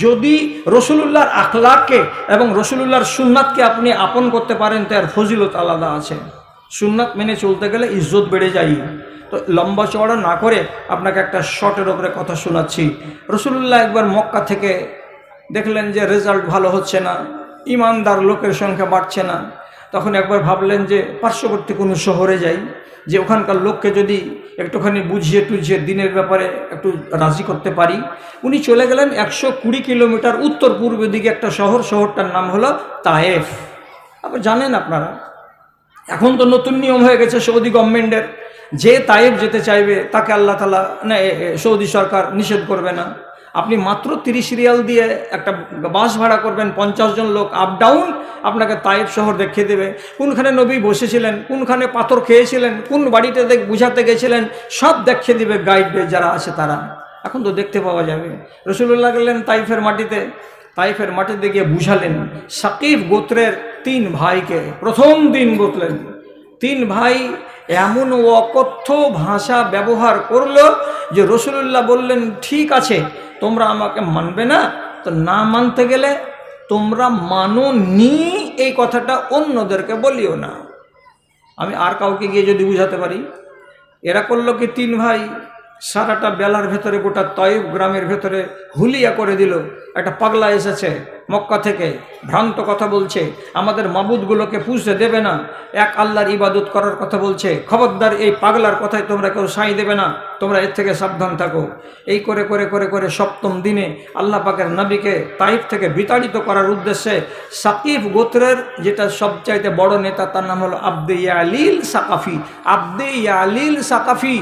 যদি রসুলুল্লাহর আখলাককে এবং রসুলুল্লাহর সুন্নাতকে আপনি আপন করতে পারেন, তার ফজিলত আলাদা আছে। সুন্নাত মেনে চলতে গেলে ইজ্জত বেড়ে যায়। তো লম্বা চওড়া না করে আপনাকে একটা শর্টের ওপরে কথা শোনাচ্ছি। রসুলুল্লাহ একবার মক্কা থেকে দেখলেন যে রেজাল্ট ভালো হচ্ছে না, ইমানদার লোকের সংখ্যা বাড়ছে না। তখন একবার ভাবলেন যে পার্শ্ববর্তী কোনো শহরে যাই, যে ওখানকার লোককে যদি একটুখানি বুঝিয়ে টুঝিয়ে দিনের ব্যাপারে একটু রাজি করতে পারি। উনি চলে গেলেন 120 কিলোমিটার উত্তর পূর্ব দিকে একটা শহরটার নাম হলো তায়েফ। আবার জানেন আপনারা, এখন তো নতুন নিয়ম হয়ে গেছে সৌদি গভর্নমেন্টের, যে তায়েফ যেতে চাইবে তাকে আল্লাহ তাআলা না, সৌদি সরকার নিষেধ করবে না। আপনি মাত্র 30 রিয়াল দিয়ে একটা বাস ভাড়া করবেন, 50 জন লোক আপ ডাউন আপনাকে তায়েফ শহর দেখিয়ে দেবে। কোনখানে নবী বসেছিলেন, কোনখানে পাথর খেয়েছিলেন, কোন বাড়িতে বুঝাতে গেছিলেন, সব দেখিয়ে দিবে গাইড যারা আছে তারা। এখন তো দেখতে পাওয়া যাবে। রাসূলুল্লাহ গেলেন তাইফের মাটিতে, তাইফের মাটিতে গিয়ে বুঝালেন সাকিফ গোত্রের 3 ভাইকে। প্রথম দিন বললেন 3 ভাই এমন অকথ্য ভাষা ব্যবহার করলো যে রাসূলুল্লাহ বললেন, ঠিক আছে তোমরা আমাকে মানবে না, তো না মানতে গেলে তোমরা মানো নি এই কথাটা অন্যদেরকে বলিও না। আমি আর কাউকে গিয়ে যদি বুঝাতে পারি। এরা করলো কি, 3 ভাই সারাটা বেলার ভেতরে গোটা তায়েফ গ্রামের ভেতরে হুলিয়া করে দিল। একটা পাগলা এসেছে মক্কা থেকে, ভ্রান্ত কথা বলছে, আমাদের মাবুদগুলোকে পুজতে দেবে না, এক আল্লাহর ইবাদত করার কথা বলছে। খবরদার, এই পাগলার কথায় তোমরা কেউ সাই দেবে না, তোমরা এর থেকে সাবধান থাকো। এই করে করে করে করে 7ম দিনে আল্লাহ পাকের নবীকে তাইফ থেকে বিতাড়িত করার উদ্দেশ্যে সাকিফ গোত্রের যেটা সবচাইতে বড় নেতা, তার নাম হলো আব্দে ইয়ালিল সাকাফি। আব্দে ইয়ালিল সাকাফি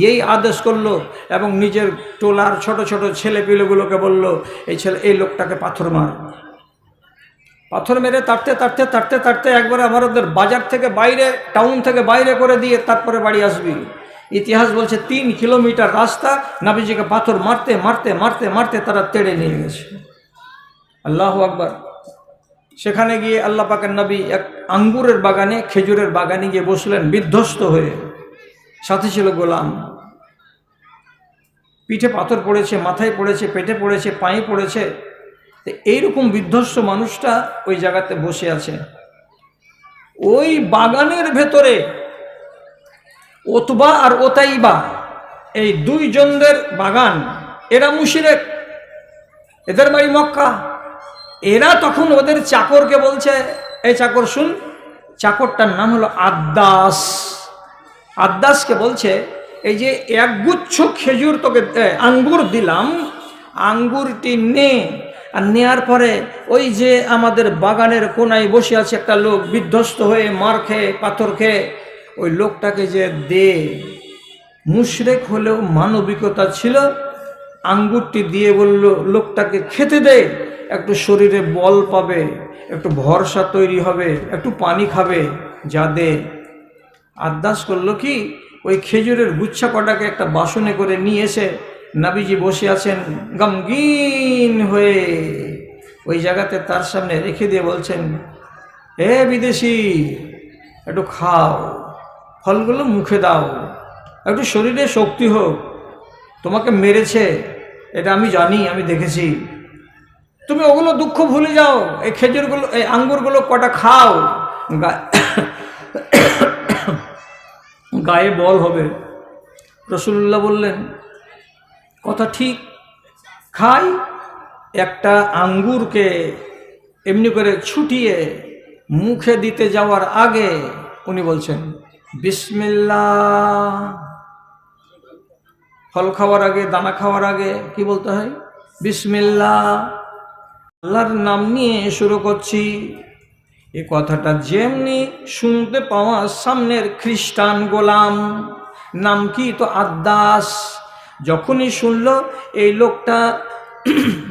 এই আদেশ করলো এবং নিজের টোলার ছোট ছোট ছেলেপিলেগুলোকে বলল, এই লোকটাকে পাথর মার। পাথর মেরে তাড়তে তাড়তে তাড়তে তাড়তে একবারে আমাদের বাজার থেকে বাইরে, টাউন থেকে বাইরে করে দিয়ে তারপরে বাড়ি আসবি। ইতিহাস বলছে 3 কিলোমিটার রাস্তা নবীজিকে পাথর মারতে মারতে মারতে মারতে তারা তেড়ে নিয়ে গেছে। আল্লাহু আকবার। সেখানে গিয়ে আল্লাহ পাকের নবী এক আঙ্গুরের বাগানে, খেজুরের বাগানে গিয়ে বসলেন বিধ্বস্ত হয়ে। সাথে ছিল গোলাম। পিঠে পাথর পড়েছে, মাথায় পড়েছে, পেটে পড়েছে, পায়ে পড়েছে। এইরকম বিধ্বস্ত মানুষটা ওই জায়গাতে বসে আছে। ওই বাগানের ভেতরে ওতবা আর ওতাইবা, এই 2 জনদের বাগান। এরা মুশরিক, এদের বাড়ি মক্কা। এরা তখন ওদের চাকরকে বলছে, এই চাকর শুন। চাকরটার নাম হলো আদ্দাস। আদ্দাসকে বলছে, এই যে একগুচ্ছ খেজুর তোকে আঙ্গুর দিলাম, আঙ্গুরটি নে, আর নেয়ার পরে ওই যে আমাদের বাগানের কোনায় বসে আছে একটা লোক বিধ্বস্ত হয়ে মার খেয়ে পাথর খেয়ে, ওই লোকটাকে যে দে। মুশরিক হলেও মানবিকতা ছিল, আঙ্গুরটি দিয়ে বলল লোকটাকে খেতে দে, একটু শরীরে বল পাবে, একটু ভরসা তৈরি হবে, একটু পানি খাবে, যা দে। আদ্দাস করলো কি, ওই খেজুরের গুচ্ছা কটাকে একটা বাসনে করে নিয়ে এসে নবীজি বসে আছেন গমগীন হয়ে, ওই জায়গাতে তার সামনে রেখে দিয়ে বলছেন, এ বিদেশি, একটু খাও, ফলগুলো মুখে দাও, একটু শরীরে শক্তি হোক। তোমাকে মেরেছে এটা আমি জানি, আমি দেখেছি। তুমি ওগুলো দুঃখ ভুলে যাও, এই খেজুরগুলো, এই আঙ্গুরগুলো কটা খাও, গায়ে বল হবে। রাসূলুল্লাহ বললেন, কথা ঠিক। খাই। একটা আঙ্গুরকে এমনি করে ছুটিয়ে মুখে দিতে যাওয়ার আগে উনি বলছেন বিসমিল্লাহ। ফল খাওয়ার আগে, দানা খাওয়ার আগে কি বলতে হয়? বিসমিল্লাহ, আল্লাহর নাম নিয়ে শুরু করছি। এই কথাটা যেমনি শুনতে পাওয়া সামনের খ্রিস্টান গোলাম, নাম কি তো আদ্দাস, যখনই শুনল এই লোকটা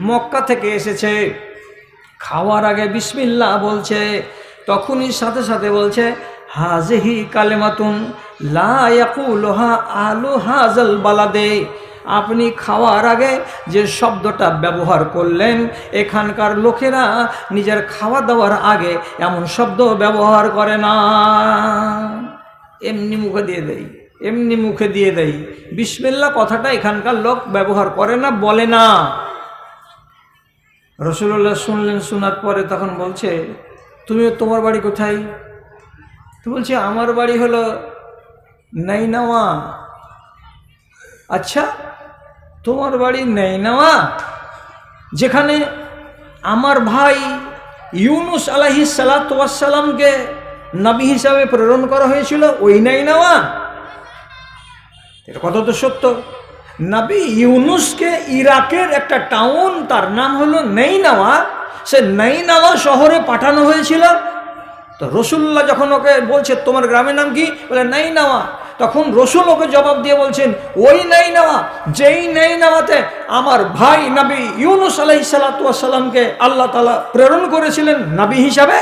মক্কা থেকে এসেছে, খাওয়ার আগে বিসমিল্লাহ বলছে, তখনই সাথে সাথে বলছে হাজিহি কালেমাতুন লা ইয়াকুলুহা আহলু হাযাল বালাদে। আপনি খাওয়ার আগে যে শব্দটা ব্যবহার করলেন, এখানকার লোকেরা নিজের খাওয়া দাওয়ার আগে এমন শব্দ ব্যবহার করে না। এমনি মুখে দিয়ে দেয়, এমনি মুখে দিয়ে দেয়। বিসমিল্লাহ কথাটা এখানকার লোক ব্যবহার করে না, বলে না। রসুল্লাহ শুনলেন, শোনার পরে তখন বলছে, তুমি তোমার বাড়ি কোথায়? তো বলছে আমার বাড়ি হলো নাইনাওয়া। আচ্ছা, তোমার বাড়ি নাইনাওয়া, যেখানে আমার ভাই ইউনুস আলাইহিস সালাতু ওয়াস সালামকে নবী হিসাবে প্রেরণ করা হয়েছিল, ওই নাইনাওয়া? এটা কথা তো সত্য। নবী ইউনুসকে ইরাকের একটা টাউন, তার নাম হলো নাইনাওয়া, সে নাইনাওয়া শহরে পাঠানো হয়েছিল। তো রসুল্লাহ যখন ওকে বলছে তোমার গ্রামের নাম কি, বলে নাইনাওয়া, তখন রসুল ওকে জবাব দিয়ে বলছেন ওই নাইনাওয়া, যেই নাইনাওয়াতে আমার ভাই নবী ইউনুস আলাইহিস সালাতু ওয়াস সালামকে আল্লাহ তাআলা প্রেরণ করেছিলেন নবী হিসাবে।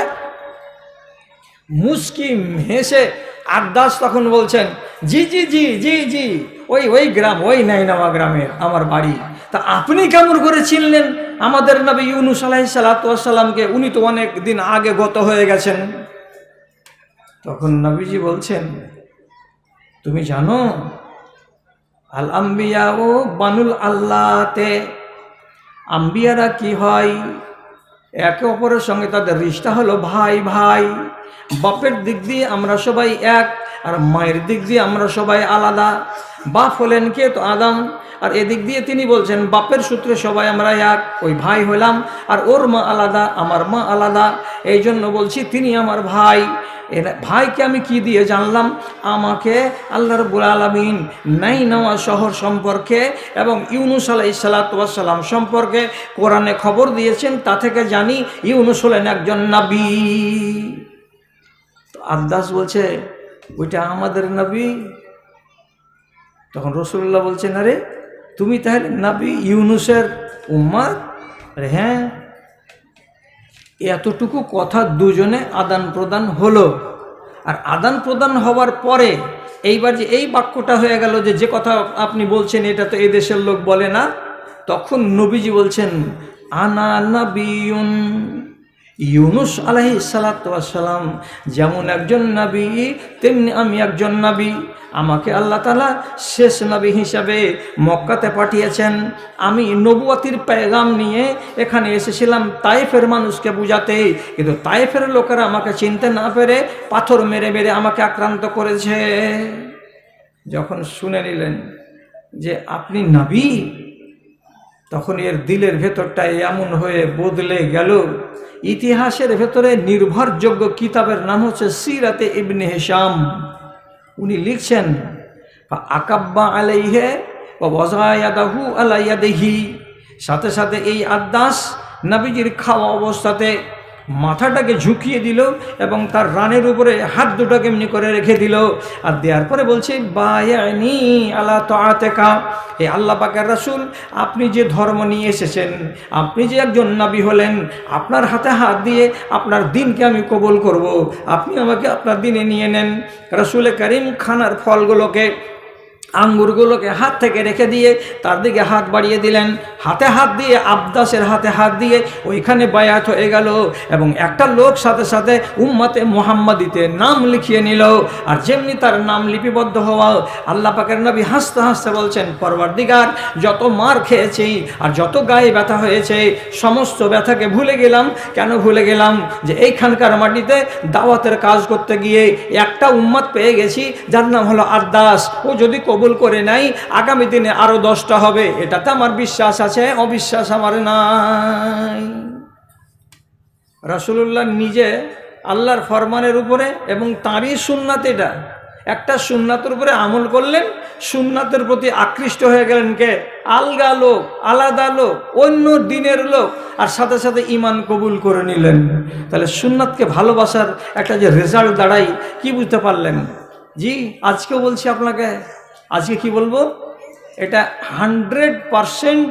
মুস্কি হেসে আদাস তখন বলছেন, জি জি জি জি জি, ওই গ্রাম, ওই নাইনাওয়া গ্রামের আমার বাড়ি। তা আপনি কেমন করে চিনলেন আমাদের নবী ইউনুস আলাইহিস সালাতু ওয়াস সালামকে? উনি তো অনেক দিন আগে গত হয়ে গেছেন। তখন নবীজি বলছেন, তুমি জানো আল আম্বিয়া ও বানুল আল্লাহতে, আম্বিয়ারা কি হয়, একে অপরের সঙ্গে তাদের রিশতা হলো ভাই ভাই। বাপের দিক দিয়ে আমরা সবাই এক, আর মায়ের দিক দিয়ে আমরা সবাই আলাদা। বাপ হলেন কে? তো আদম। আর এদিক দিয়ে তিনি বলছেন বাপের সূত্রে সবাই আমরা এক, ওই ভাই হলাম। আর ওর মা আলাদা, আমার মা আলাদা, এই জন্য বলছি তিনি আমার ভাই। ভাইকে আমি কি দিয়ে জানলাম? আমাকে আল্লাহ রাব্বুল আলামিন নাইনাওয়া শহর সম্পর্কে এবং ইউনুস আলাইহিস সালাতু ওয়াস সালাম সম্পর্কে কোরআনে খবর দিয়েছেন, তা থেকে জানি ইউনুস হলেন একজন নবী। তো আদাস বলছে ওইটা আমাদের নবী। তখন রাসূলুল্লাহ বলছেন, আরে তুমি তাহলে নবী ইউনুসের উম্মত? আরে হ্যাঁ। এতটুকু কথা দুজনে আদান প্রদান হলো। আর আদান প্রদান হওয়ার পরে এইবার যে এই বাক্যটা হয়ে গেল যে কথা আপনি বলছেন এটা তো এই দেশের লোক বলে না, তখন নবীজি বলছেন আনা নবিয়ুন। ইউনুস আলাইহিস সালাতু ওয়াস সালাম যেমন একজন নবী, তেমনি আমি একজন নবী। আমাকে আল্লাহ তাআলা শেষ নবী হিসাবে মক্কাতে পাঠিয়েছেন। আমি নবুয়তির পেগাম নিয়ে এখানে এসেছিলাম তায়েফের মানুষকে বুঝাতে, কিন্তু তায়েফের লোকেরা আমাকে চিনতে না পেরে পাথর মেরে মেরে আমাকে আক্রান্ত করেছে। যখন শুনে নিলেন যে আপনি নবী, তখন এর দিলের ভেতরটা এমন হয়ে বদলে গেল। ইতিহাসের ভেতরে নির্ভরযোগ্য কিতাবের নাম হচ্ছে সিরাতে ইবনে হিশাম। উনি লিখছেন আকাব্বা আলাইহে ওয়া ওয়াজায়াদাহু আলা ইয়াদিহি, সাথে সাথে এই আদাস নবীজির খাওয়া অবস্থাতে মাথাটাকে ঝুঁকিয়ে দিল এবং তার রানের উপরে হাত দুটাকে এমনি করে রেখে দিল। আর দেওয়ার পরে বলছে বায়ানি আলা তাআতিকা, হে আল্লাহ পাকের রাসূল, আপনি যে ধর্ম নিয়ে এসেছেন, আপনি যে একজন নবী হলেন, আপনার হাতে হাত দিয়ে আপনার দিনকে আমি কবুল করব, আপনি আমাকে আপনার দিনে নিয়ে নেন। রাসূল করিম খানার ফলগুলোকে, আঙ্গুরগুলোকে হাত থেকে রেখে দিয়ে তার দিকে হাত বাড়িয়ে দিলেন। হাতে হাত দিয়ে আবদাসের হাতে হাত দিয়ে ওইখানে বায়াত হয়ে গেল এবং একটা লোক সাথে সাথে উম্মতে মুহাম্মাদিতে নাম লিখিয়ে নিল। আর যেমনি তার নাম লিপিবদ্ধ হওয়া, আল্লাহ পাকের নবী হাসতে হাসতে বলছেন, পরওয়ারদিগার, যত মার খেয়েছি আর যত গায়ে ব্যথা হয়েছে সমস্ত ব্যথাকে ভুলে গেলাম। কেন ভুলে গেলাম? যে এইখানকার মাটিতে দাওয়াতের কাজ করতে গিয়ে একটা উম্মত পেয়ে গেছি যার নাম হলো আদাস। ও যদি কবুল করে নাই, আগামী দিনে আরো 10টা হবে, এটাতে আমার বিশ্বাস আছে, অবিশ্বাস আমার নাই। রাসূলুল্লাহ নিজে আল্লাহর ফরমানের উপরে এবং তাঁরই সুন্নাত, এটা একটা সুন্নাতের উপরে আমল করলেন, সুন্নাতের প্রতি আকৃষ্ট হয়ে গেলেন। কে? আলগা লোক, আলাদা লোক, অন্য দিনের লোক, আর সাথে সাথে ঈমান কবুল করে নিলেন। তাহলে সুন্নাতকে ভালোবাসার একটা যে রেজাল্ট দাঁড়ায়, কি বুঝতে পারলেন? জি, আজকেও বলছি আপনাকে, আজকে কি বলবো, এটা 100%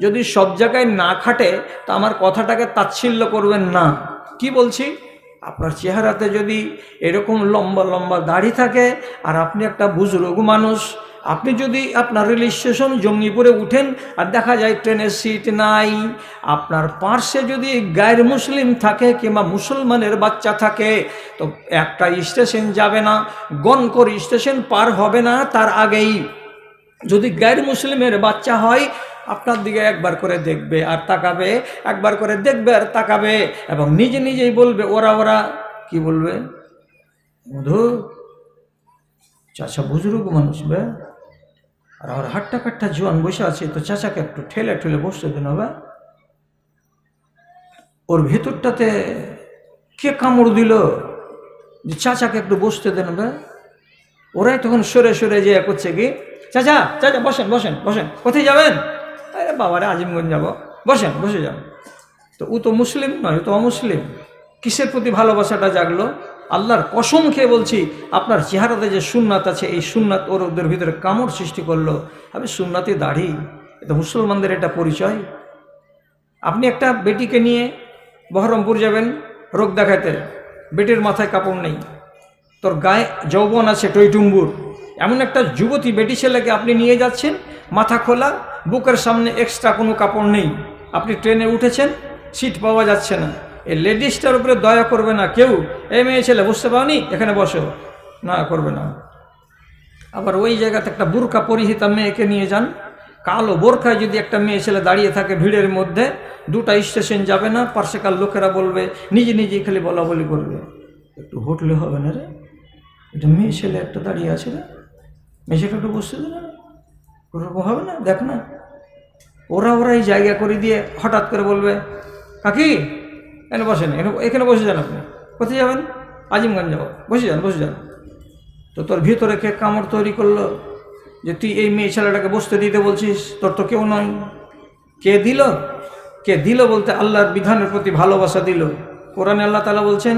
যদি সব জায়গায় না খাটে তা আমার কথাটাকে তাচ্ছিল্য করবেন না। কি বলছি? আপনার চেহারাতে যদি এরকম লম্বা লম্বা দাড়ি থাকে আর আপনি একটা বুজুর্গ মানুষ, আপনি যদি আপনার রেল স্টেশন জঙ্গিপুরে উঠেন আর দেখা যায় ট্রেনের সিট নাই, আপনার পার্শ্বে যদি গায়ের মুসলিম থাকে কিংবা মুসলমানের বাচ্চা থাকে, তো একটা স্টেশন যাবে না, গনকর স্টেশন পার হবে না তার আগেই যদি গায়ের মুসলিমের বাচ্চা হয়, আপনার দিকে একবার করে দেখবে আর তাকাবে, একবার করে দেখবে আর তাকাবে, এবং নিজে নিজেই বলবে, ওরা কি বলবে, মধু চাচা বুজুর্গ মানুষ বে, আর আমার হাট্টা কাট্টা জোয়ান বসে আছে, তো চাচাকে একটু ঠেলে ঠেলে বসতে দেন হবে। ওর ভেতরটাতে কে কামড় দিল যে চাচাকে একটু বসতে দেন হবে। ওরাই তখন সরে সরে যে করছে কি, চাচা চাচা বসেন বসেন বসেন, কোথায় যাবেন? আরে বাবারে আজিমগঞ্জ যাবো, বসেন বসে যান। তো ও তো মুসলিম নয়, ও তো অমুসলিম। কিসের প্রতি ভালোবাসাটা জাগলো? আল্লাহর কসম খেয়ে বলছি, আপনার চেহারাতে যে সুন্নাত আছে, এই সুন্নাত ওদের ভিতরে কামড় সৃষ্টি করলো। আমি সুন্নাতি দাড়ি, এটা মুসলমানদের এটা পরিচয়। আপনি একটা বেটিকে নিয়ে বহরমপুর যাবেন রোগ দেখাতে, বেটির মাথায় কাপড় নেই, তোর গায়ে যৌবন আছে টইটুম্বুর, এমন একটা যুবতী বেটি ছেলেকে আপনি নিয়ে যাচ্ছেন, মাথা খোলা, বুকের সামনে এক্সট্রা কোনো কাপড় নেই, আপনি ট্রেনে উঠেছেন, সিট পাওয়া যাচ্ছে না, এই লেডিসটার উপরে দয়া করবে না কেউ? এই মেয়ে ছেলে বুঝতে পাওনি, এখানে বসো, না করবে না। আবার ওই জায়গাতে একটা বোরকা পরিহিতা মেয়েকে নিয়ে যান, কালো বোরখায় যদি একটা মেয়ে ছেলে দাঁড়িয়ে থাকে ভিড়ের মধ্যে, দুটা স্টেশন যাবে না, পার্শ্বকাল লোকেরা বলবে, নিজে নিজেই খালি বলা বলি করবে, একটু হোটলে হবে না রে, এটা মেয়ে ছেলে একটা দাঁড়িয়ে আছে রে, মেয়ে ছেলে একটু বসতে দেবে না, ওরকম হবে না, দেখ না। ওরাই জায়গা করে দিয়ে হঠাৎ করে বলবে, কাকি এখানে বসেন, এখানে বসে যান, আপনি কোথায় যাবেন? আজিমগঞ্জ যাবো, বসে যান বসে যান। তো তোর ভিতরে কে কামড় তৈরি করলো যে তুই এই মেয়ে ছেলেটাকে বসতে দিতে বলছিস? তোর তো কেউ নয়। কে দিল? কে দিল বলতে আল্লাহর বিধানের প্রতি ভালোবাসা দিল। কোরআনে আল্লাহ তাআলা বলছেন,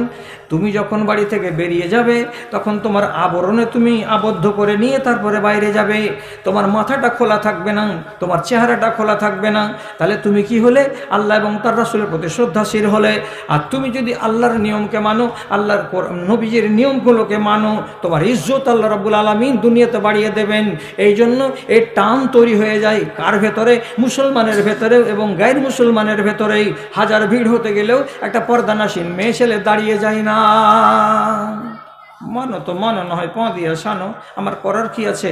তুমি যখন বাড়ি থেকে বেরিয়ে যাবে তখন তোমার আবরণে তুমি আবদ্ধ করে নিয়ে তারপরে বাইরে যাবে, তোমার মাথাটা খোলা থাকবে না, তোমার চেহারাটা খোলা থাকবে না। তাহলে তুমি কি হলে? আল্লাহ এবং তার রাসূলের প্রতি শ্রদ্ধাশীল হলে। আর তুমি যদি আল্লাহর নিয়মকে মানো, আল্লাহর নবীজির নিয়মগুলোকে মানো, তোমার ইজ্জত আল্লাহ রাব্বুল আলামিন দুনিয়াতে বাড়িয়ে দেবেন। এই জন্য এই টান তৈরি হয়ে যায় কার ভেতরে? মুসলমানের ভেতরে এবং গায়ের মুসলমানের ভেতরেই। হাজার ভিড় হতে গেলেও একটা পর্দানাসীন মেয়ে ছেলে দাঁড়িয়ে যায় না। মানো তো মানো, না হয় পা দিয়ে সানো, আমার করার কি আছে?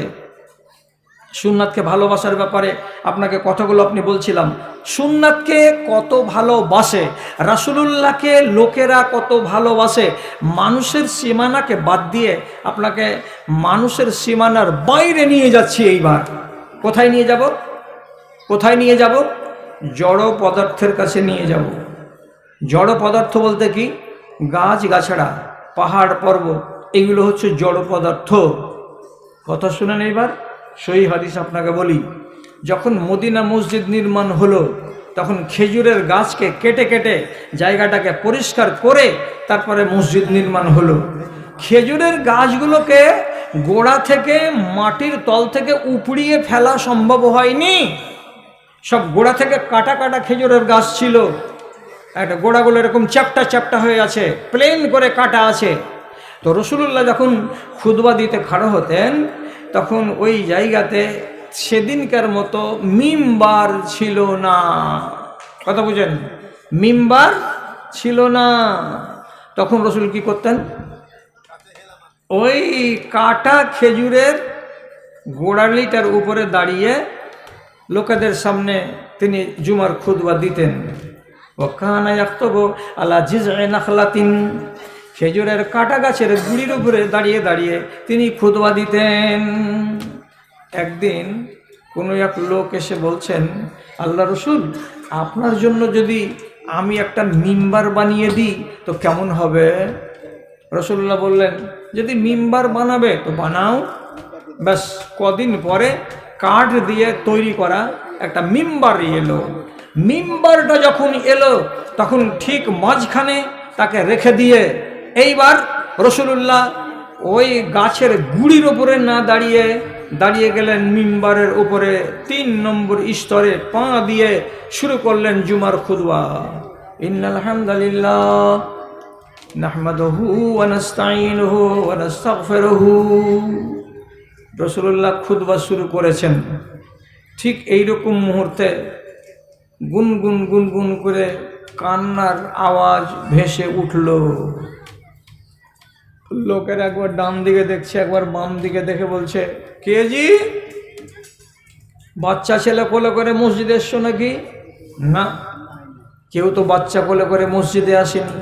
সুন্নাতকে ভালোবাসার ব্যাপারে আপনাকে কথাগুলো আপনি বলছিলাম। সুন্নাতকে কত ভালোবাসে, রাসূলুল্লাহকে লোকেরা কত ভালোবাসে। মানুষের সীমানাকে বাদ দিয়ে আপনাকে মানুষের সীমানার বাইরে নিয়ে যাচ্ছি। এইবার কোথায় নিয়ে যাব? কোথায় নিয়ে যাব? জড় পদার্থের কাছে নিয়ে যাব। জড় পদার্থ বলতে কি? গাছ গাছড়া, পাহাড় পর্বত, এগুলো হচ্ছে জড় পদার্থ। কথা শুনেন এইবার, সহি হাদিস আপনাকে বলি। যখন মদিনা মসজিদ নির্মাণ হলো তখন খেজুরের গাছকে কেটে কেটে জায়গাটাকে পরিষ্কার করে তারপরে মসজিদ নির্মাণ হলো। খেজুরের গাছগুলোকে গোড়া থেকে মাটির তল থেকে উপড়িয়ে ফেলা সম্ভব হয়নি। সব গোড়া থেকে কাটা কাটা খেজুরের গাছ ছিল, একটা গোড়াগুলো এরকম চ্যাপ্টা চ্যাপ্টা হয়ে আছে, প্লেন করে কাটা আছে। তো রাসূলুল্লাহ যখন খুতবা দিতে খাড়া হতেন তখন ওই জায়গাতে সেদিনকার মতো মিম্বার ছিল না। কথা বুঝেন? মিম্বার ছিল না। তখন রাসূল কি করতেন? ওই কাটা খেজুরের গোড়ালিটার উপরে দাঁড়িয়ে লোকেদের সামনে তিনি জুমার খুতবা দিতেন। ওয়াকানা ইয়াখতুবু আলা জিজঈ নাখলাতিন, খেজুরের কাটা গাছের গুড়ির উপরে দাঁড়িয়ে দাঁড়িয়ে তিনি খুতবা দিতেন। একদিন কোনো এক লোক এসে বলছেন, আল্লাহ রসুল, আপনার জন্য যদি আমি একটা মিম্বার বানিয়ে দিই তো কেমন হবে? রাসূলুল্লাহ বললেন, যদি মিম্বার বানাবে তো বানাও। ব্যাস কদিন পরে কাঠ দিয়ে তৈরি করা একটা মিম্বার এলো। মিম্বারটা যখন এলো তখন ঠিক মাঝখানে তাকে রেখে দিয়ে এইবার রাসূলুল্লাহ ওই গাছের গুড়ির উপরে না দাঁড়িয়ে গেলেন মিম্বারের উপরে ৩ নম্বর স্তরে পা দিয়ে শুরু করলেন জুমার খুতবা। ইন্নাল হামদালিল্লাহ নাহমাদুহু ওয়া নাস্তাঈনুহু ওয়া নাস্তাগফিরুহু। রাসূলুল্লাহ খুতবা শুরু করেছেন, ঠিক এইরকম মুহূর্তে গুনগুন গুনগুন করে কান্নার আওয়াজ ভেসে উঠল। লোকের একবার ডান দিকে দেখছে, একবার বাম দিকে দেখে বলছে, কে জি? বাচ্চা ছেলে কোলে করে মসজিদে এসছো নাকি? না, কেউ তো বাচ্চা কোলে করে মসজিদে আসেনি।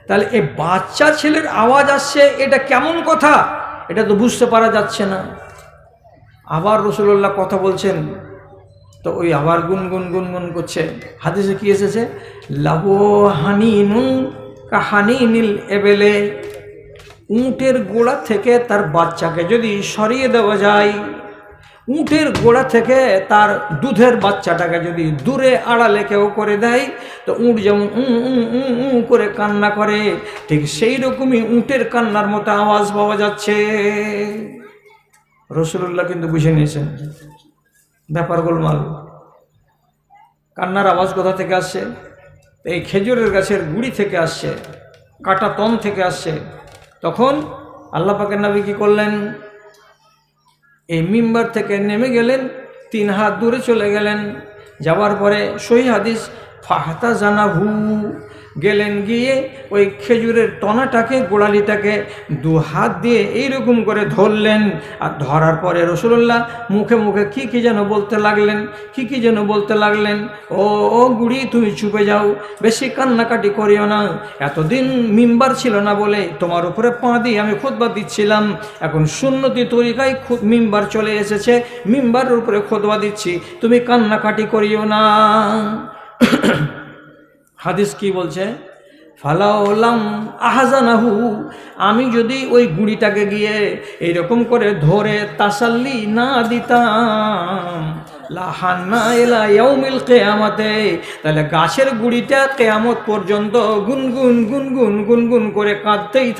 তাহলে এই বাচ্চা ছেলের আওয়াজ আসছে, এটা কেমন কথা? এটা তো বুঝতে পারা যাচ্ছে না। আবার রাসূলুল্লাহ কথা বলছেন, তো ওই আবার গুনগুন গুনগুন করছে। হাদিসে কি এসেছে? লাহু হানিনুন কাহানিনিল এবেলে, উটের গোড়া থেকে তার বাচ্চাকে যদি সরিয়ে দেওয়া যায়, উটের গোড়া থেকে তার দুধের বাচ্চাটাকে যদি দূরে আড়ালে কেউ করে দেয়, তো উট যেমন করে কান্না করে, ঠিক সেই রকমই উটের কান্নার মতো আওয়াজ পাওয়া যাচ্ছে। রাসূলুল্লাহ কিন্তু বুঝে নিয়েছেন ব্যাপার গোলমাল। কান্নার আওয়াজ কোথা থেকে আসছে? এই খেজুরের গাছের গুড়ি থেকে আসছে, কাটা তন থেকে আসছে। তখন আল্লাহ পাকের নবী কি করলেন? এই মিম্বার থেকে নেমে গেলেন, 3 হাত দূরে চলে গেলেন। যাওয়ার পরে সহিহ হাদিস, ফাহাতা জানাহু, গেলেন, গিয়ে ওই খেজুরের টনাটাকে, গোড়ালিটাকে 2 হাত দিয়ে এইরকম করে ধরলেন। আর ধরার পরে রাসূলুল্লাহ মুখে মুখে কি যেন বলতে লাগলেন, কি যেন বলতে লাগলেন। ও গুড়ি, তুমি চুপে যাও, বেশি কান্নাকাটি করিও না। এতদিন মিম্বার ছিল না বলে তোমার উপরে পা দিয়ে আমি খুতবা দিচ্ছিলাম, এখন সুন্নতি তরিকায় মিম্বার চলে এসেছে, মিম্বারের উপরে খুতবা দিচ্ছি, তুমি কান্নাকাটি করিও না। হাদিস কি বলছে? ফালাউলাম আহাজানাহু, আমি যদি ওই গুড়িটাকে গিয়ে এইরকম করে ধরে তাসাল্লি না দিতাম, লাহান্না ইলা ইয়াউমিল কিয়ামাতে, তাহলে গাছের গুড়িটা কিয়ামত পর্যন্ত গুনগুন গুনগুন গুনগুন করে কাঁদতেই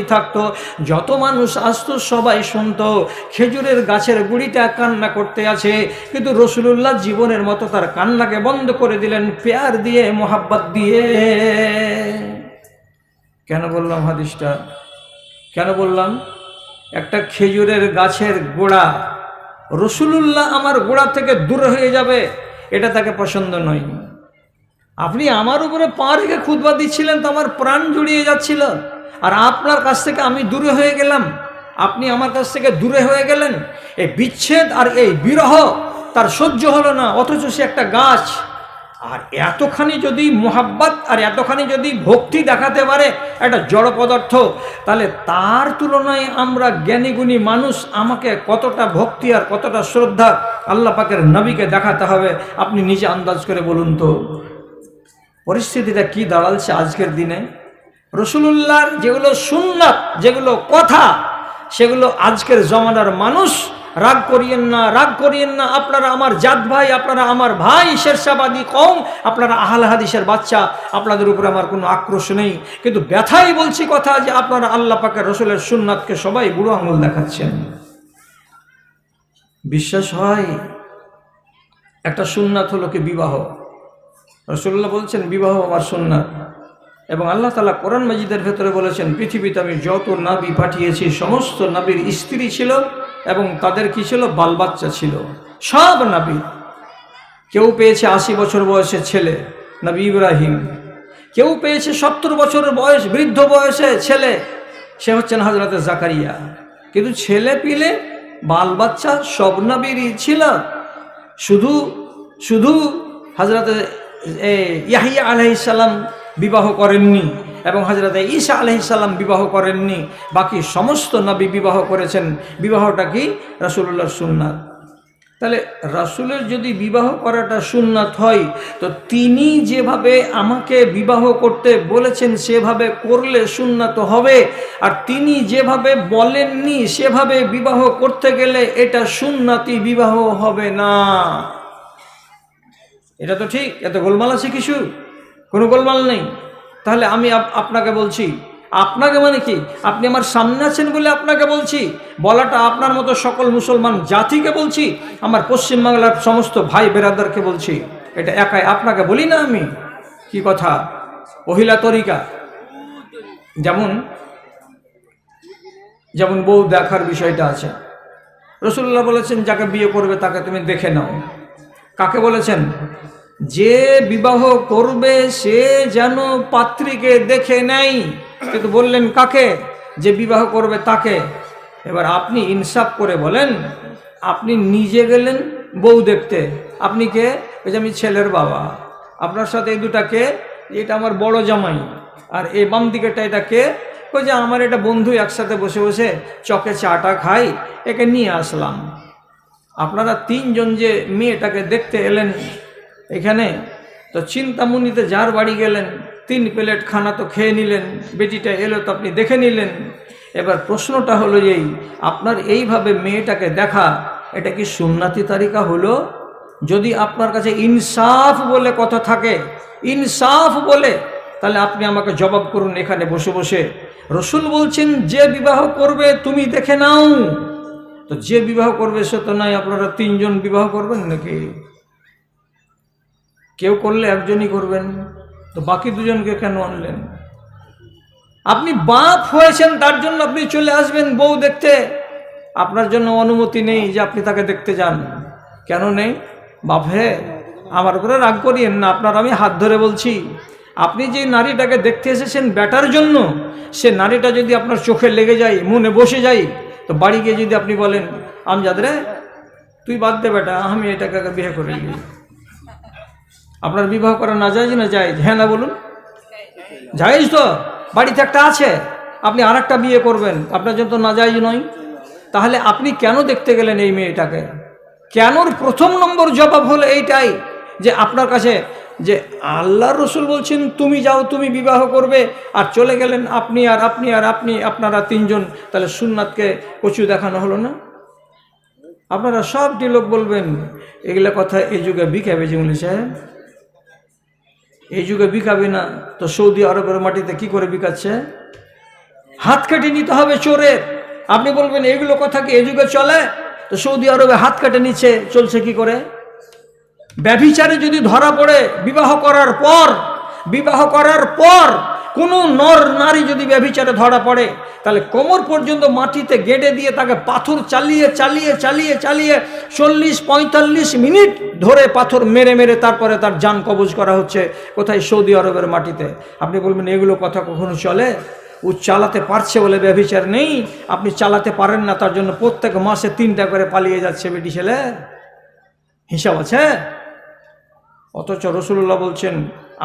থাকতো। যত মানুষ আসতো সবাই শুনতো খেজুরের গাছের গুড়িটা কান্না করতে আছে, কিন্তু রাসূলুল্লাহ জীবনের মতো তার কান্নাকে বন্ধ করে দিলেন প্যার দিয়ে, মোহাব্বত দিয়ে। কেন বললাম হাদিসটা? কেন বললাম? একটা খেজুরের গাছের গোড়া, রাসূলুল্লাহ আমার গোড়া থেকে দূরে হয়ে যাবে, এটা তাকে পছন্দ নয়। আপনি আমার উপরে পা রেখে খুতবা দিচ্ছিলেন, তো আমার প্রাণ জুড়িয়ে যাচ্ছিল। আর আপনার কাছ থেকে আমি দূরে হয়ে গেলাম, আপনি আমার কাছ থেকে দূরে হয়ে গেলেন। এই বিচ্ছেদ আর এই বিরহ তার সহ্য হলো না, অথচ সে একটা গাছ। আর এতখানি যদি মোহাব্বত আর এতখানি যদি ভক্তি দেখাতে পারে একটা জড় পদার্থ, তাহলে তার তুলনায় আমরা জ্ঞানীগুণী মানুষ, আমাকে কতটা ভক্তি আর কতটা শ্রদ্ধা আল্লাহ পাকের নবীকে দেখাতে হবে, আপনি নিজে আন্দাজ করে বলুন তো। পরিস্থিতিটা কি দাঁড়াচ্ছে আজকের দিনে? রাসূলুল্লাহর যেগুলো সুন্নাত, যেগুলো কথা, সেগুলো আজকের জমানার মানুষ, রাগ করিয়েন না, আপনারা আমার জাত ভাই, আপনারা আমার ভাই, শেরশাবাদী কওম, আপনারা আহলে হাদিসের বাচ্চা, আপনাদের উপরে আমার কোনো আক্রোশ নেই, কিন্তু ব্যথাই বলছি কথা যে আপনারা আল্লাহ পাকের রাসূলের সুন্নাতকে সবাই বুড়ো আঙুল দেখাচ্ছেন। বিশ্বাস হয়? একটা সুন্নাত হলো কি বিবাহ। রাসূলুল্লাহ বলছেন বিবাহ আমার সুন্নাত, এবং আল্লাহ তাআলা কোরআন মাজিদের ভেতরে বলেছেন পৃথিবীতে আমি যত নবী পাঠিয়েছি সমস্ত নবীর স্ত্রী ছিল এবং তাদের কি ছিল? বাল বাচ্চা ছিল। সব নবী, কেউ পেয়েছে 80 বছর বয়সে ছেলে, নবী ইব্রাহিম, কেউ পেয়েছে 70 বছরের বয়স, বৃদ্ধ বয়সে ছেলে, সে হচ্ছেন হযরতে জাকারিয়া। কিন্তু ছেলে পিলে বাল বাচ্চা সব নবীরই ছিল, শুধু হযরতে ইয়াহইয়া আলাইহিস সালাম বিবাহ করেননি এবং হযরতে ঈসা আলাইহিস সালাম বিবাহ করেননি, বাকি সমস্ত নবী বিবাহ করেছেন। বিবাহটা কি? রাসূলুল্লাহর সুন্নাত। তাহলে রাসূলের যদি বিবাহ করাটা সুন্নাত হয়, তো তিনি যেভাবে আমাকে বিবাহ করতে বলেছেন সেভাবে করলে সুন্নাত হবে, আর তিনি যেভাবে বলেননি সেভাবে বিবাহ করতে গেলে এটা সুন্নাতি বিবাহ হবে না। এটা তো ঠিক? এত গোলমাল আছে কিছু? কোনো গোলমাল নেই। তাহলে আমি আপনাকে বলছি, আপনাকে মানে কি? আপনি আমার সামনে আছেন বলে আপনাকে বলছি, বলাটা আপনার মতো সকল মুসলমান জাতিকে বলছি, আমার পশ্চিমবাংলার সমস্ত ভাই বেরাদারকে বলছি, এটা একাই আপনাকে বলি না আমি। কি কথা? পহিলা তরিকা, যেমন বউ দেখার বিষয়টা আছে। রাসূলুল্লাহ বলেছেন যাকে বিয়ে করবে তাকে তুমি দেখে নাও। কাকে বলেছেন? যে বিবাহ করবে সে যেন পাত্রীকে দেখে নেয়। কিন্তু বললেন কাকে? যে বিবাহ করবে তাকে। এবার আপনি ইনসাফ করে বলেন, আপনি নিজে গেলেন বউ দেখতে। আপনি কে? ওই যে আমি ছেলের বাবা। আপনার সাথে এই দুটাকে, এটা আমার বড় জামাই, আর এই বাম দিকেটা এটা কে? ওই যে আমার এটা বন্ধু, একসাথে বসে বসে চকে চাটা খাই, একে নিয়ে আসলাম। আপনারা তিনজন যে মেয়েটাকে দেখতে এলেন এখানে, তো চিন্তামণিতে যার বাড়ি গেলেন, 3 প্লেট খানা তো খেয়ে নিলেন, বেটিটা এলো তো আপনি দেখে নিলেন। এবার প্রশ্নটা হলো যে আপনার এইভাবে মেয়েটাকে দেখা, এটা কি সুন্নতি তারিকা হলো? যদি আপনার কাছে ইনসাফ বলে কথা থাকে, ইনসাফ বলে, তাহলে আপনি আমাকে জবাব করুন এখানে বসে বসে। রসুল বলছেন যে বিবাহ করবে তুমি দেখে নাও। তো যে বিবাহ করবে সে তো নাই, আপনারা 3 জন বিবাহ করবেন নাকি? কেউ করলে একজনই করবেন, তো বাকি 2 জনকে কেন আনলেন? আপনি বাপ হয়েছেন তার জন্য আপনি চলে আসবেন বউ দেখতে, আপনার জন্য অনুমতি নেই যে আপনি তাকে দেখতে যান। কেন নেই? বাপ হে, আমার উপরে রাগ করিয়েন না, আপনার আমি হাত ধরে বলছি, আপনি যে নারীটাকে দেখতে এসেছেন বেটার জন্য, সে নারীটা যদি আপনার চোখে লেগে যায়, মনে বসে যায়, তো বাড়ি গিয়ে যদি আপনি বলেন আমজাদ রে তুই বাদ দে বেটা, আমি এটাকে বিয়ে করে নিই, আপনার বিবাহ করা না যায় না যায়? হ্যাঁ না বলুন, জায়েজ তো? বাড়িতে একটা আছে, আপনি আর একটা বিয়ে করবেন, আপনার জন্য তো না জায়েজ নয়। তাহলে আপনি কেন দেখতে গেলেন এই মেয়েটাকে? কেনর প্রথম নম্বর জবাব হলো এইটাই যে আপনার কাছে যে আল্লাহর রসুল বলছেন তুমি যাও, তুমি বিবাহ করবে, আর চলে গেলেন আপনি আর আপনি আর আপনি, আপনারা 3 জন। তাহলে সুন্নাতকে কচু দেখানো হলো না? আপনারা সবটি লোক বলবেন এগুলো কথা এই যুগে বিকাবে জিমুলি সাহেব, এই যুগে বিকাবে না তো সৌদি আরবের মাটিতে কি করে বিকাচ্ছে? হাত কেটে নিতে হবে চোরের। আপনি বলবেন এগুলো কথা কি এই যুগে চলে? তো সৌদি আরবে হাত কেটে নিচ্ছে, চলছে কি করে? ব্যভিচারে যদি ধরা পড়ে বিবাহ করার পর কোনো নর নারী যদি ব্যভিচারে ধরা পড়ে, তাহলে কোমর পর্যন্ত মাটিতে গেড়ে দিয়ে তাকে পাথর চালিয়ে চালিয়ে চালিয়ে চালিয়ে 40-45 মিনিট ধরে পাথর মেরে মেরে তারপরে তার জান কবজ করা হচ্ছে। কোথায়? সৌদি আরবের মাটিতে। আপনি বলবেন এগুলো কথা কখনো চলে? ও চালাতে পারছে বলে ব্যভিচার নেই, আপনি চালাতে পারেন না, তার জন্য প্রত্যেক মাসে 3টা করে পালিয়ে যাচ্ছে বেটি ছেলে, হিসাব আছে? অথচ রসুল্লাহ বলছেন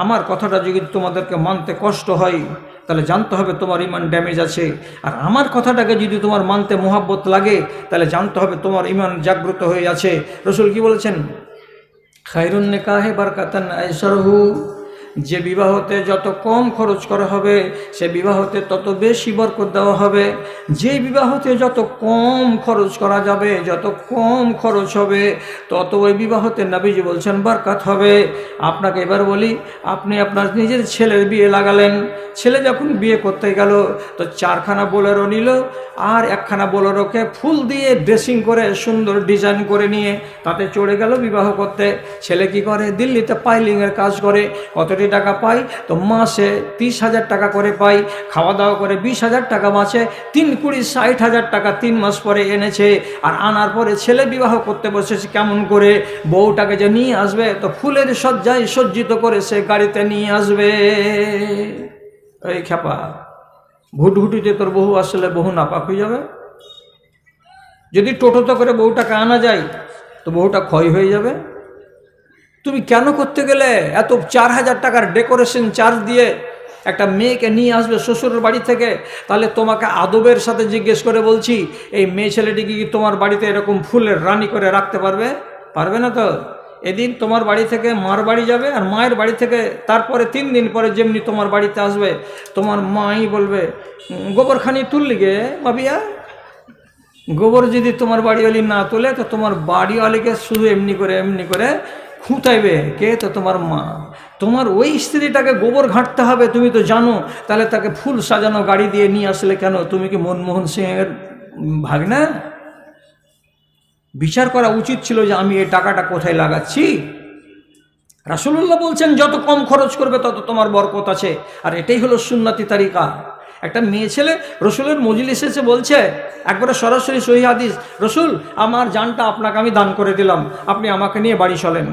আমার কথাটা যদি তোমাদেরকে মানতে কষ্ট হয়, তাহলে জানতে হবে তোমার ইমান ড্যামেজ আছে, আর আমার কথাটাকে যদি তোমার মানতে মোহাব্বত লাগে, তাহলে জানতে হবে তোমার ইমান জাগ্রত হয়ে আছে। রসুল কি বলেছেন? খায়রুন নিকাহে বারকাতান আইসারহু, যে বিবাহতে যত কম খরচ করা হবে সে বিবাহতে তত বেশি বরকত দেওয়া হবে। যে বিবাহতে যত কম খরচ করা যাবে, যত কম খরচ হবে, তত ওই বিবাহতে নবীজি বলছেন বরকত হবে। আপনাকে এবার বলি, আপনি আপনার নিজের ছেলের বিয়ে লাগালেন, ছেলে যখন বিয়ে করতে গেল তো 4খানা বোলেরো নিল, আর 1খানা বোলেরোকে ফুল দিয়ে ড্রেসিং করে সুন্দর ডিজাইন করে নিয়ে তাতে চড়ে গেল বিবাহ করতে। ছেলে কি করে? দিল্লিতে পাইলিংয়ের কাজ করে। কত টাকা পাই? তো মাসে 30,000 টাকা করে পাই, খাওয়া দাওয়া করে 20,000 টাকা মাসে, 3-20-60,000 টাকা 3 মাস পরে এনেছে। আর আনার পরে ছেলে বিবাহ করতে বসেছে কেমন করে? বউটাকে যে নিয়ে আসবে তো ফুলের সজ্জায় সজ্জিত করে সে গাড়িতে নিয়ে আসবে। এই খেপা, ভুটভুটিতে তোর বহু আসলে বহু নাপাক হয়ে যাবে। যদি টোটোতে করে বউটাকে আনা যায় তো বউটা ক্ষয় হয়ে যাবে। তুমি কেন করতে গেলে এত 4,000 টাকার ডেকোরেশন চার্জ দিয়ে একটা মেয়েকে নিয়ে আসবে শ্বশুরের বাড়ি থেকে? তাহলে তোমাকে আদবের সাথে জিজ্ঞেস করে বলছি, এই মেয়ে ছেলেটিকে কি তোমার বাড়িতে এরকম ফুলের রানী করে রাখতে পারবে? পারবে না তো। এদিন তোমার বাড়ি থেকে মার বাড়ি যাবে, আর মায়ের বাড়ি থেকে তারপরে 3 দিন পরে যেমনি তোমার বাড়িতে আসবে, তোমার মাই বলবে গোবরখানি তুললি গে মাবিয়া। গোবর যদি তোমার বাড়িওয়ালি না তোলে তো তোমার বাড়িওয়ালিকে শুধু এমনি করে খুঁতাইবে কে? তো তোমার মা। তোমার ওই স্ত্রীটাকে গোবর ঘাঁটতে হবে, তুমি তো জানো। তাহলে তাকে ফুল সাজানো গাড়ি দিয়ে নিয়ে আসলে কেন? তুমি কি মনমোহন সিংয়ের ভাগনা? বিচার করা উচিত ছিল যে আমি এই টাকাটা কোথায় লাগাচ্ছি। রাসূলুল্লাহ বলছেন যত কম খরচ করবে তত তোমার বরকত আছে, আর এটাই হলো সুন্নতি তারিকা। একটা মেয়ে ছেলে রসুলের মজলিসে এসে বলছে, একবারে সরাসরি সহিহ হাদিস, রসুল আমার জানটা আপনাকে আমি দান করে দিলাম, আপনি আমাকে নিয়ে বাড়ি চলেন।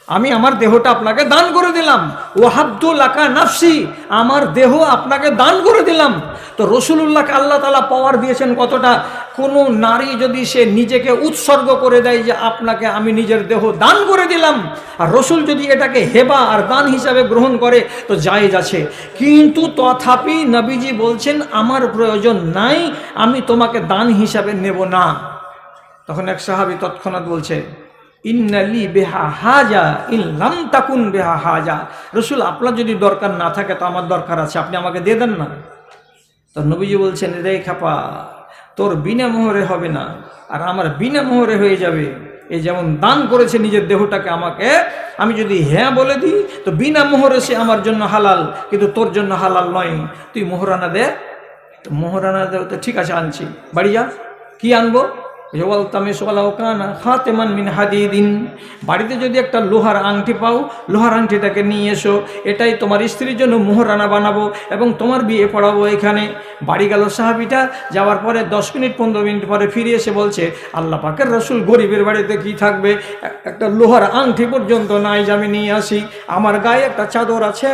আমি আমার দেহটা আপনাকে দান করে দিলাম, ওয়াহাবতু লাকা নাফসি, আমার দেহ আপনাকে দান করে দিলাম। তো রসুলুল্লাহকে আল্লাহ তাআলা পাওয়ার দিয়েছেন কতটা। কোনো নারী যদি সে নিজেকে উৎসর্গ করে দেয় যে আপনাকে আমি নিজের দেহ দান করে দিলাম, আর রসুল যদি এটাকে হেবা আর দান হিসাবে গ্রহণ করে তো জায়েজ আছে। কিন্তু তথাপি নবীজি বলছেন আমার প্রয়োজন নাই, আমি তোমাকে দান হিসাবে নেব না। তখন এক সাহাবী তৎক্ষণাৎ বলছে, ইন্নালি বেহা হাজা ইল্লাম তাকুন বেহা হাজা, রসুল আপনার যদি দরকার না থাকে তো আমার দরকার আছে, আপনি আমাকে দিয়ে দেন না। তো নবীজি বলছেন, রে খাপা, তোর বিনা মোহরে হবে না, আর আমার বিনা মোহরে হয়ে যাবে। এই যেমন দান করেছে নিজের দেহটাকে আমাকে, আমি যদি হ্যাঁ বলে দিই তো বিনা মোহরে সে আমার জন্য হালাল, কিন্তু তোর জন্য হালাল নয়। তুই মোহরানা দে। তো মোহরানা দে, তো ঠিক আছে আনছি। বাড়ি যা, কি আনবো? বাড়িতে যদি একটা লোহার আংটি পাও, লোহার আংটিটাকে নিয়ে এসো, এটাই তোমার স্ত্রীর জন্য মোহরানা বানাবো এবং তোমার বিয়ে পড়াবো এখানে। বাড়ি গেল সাহাবীটা, যাওয়ার পরে 10 মিনিট 15 মিনিট পরে ফিরে এসে বলছে, আল্লাহ পাকের রসুল গরিবের বাড়িতে কি থাকবে, একটা লোহার আংটি পর্যন্ত নাই যে আমি নিয়ে আসি। আমার গায়ে একটা চাদর আছে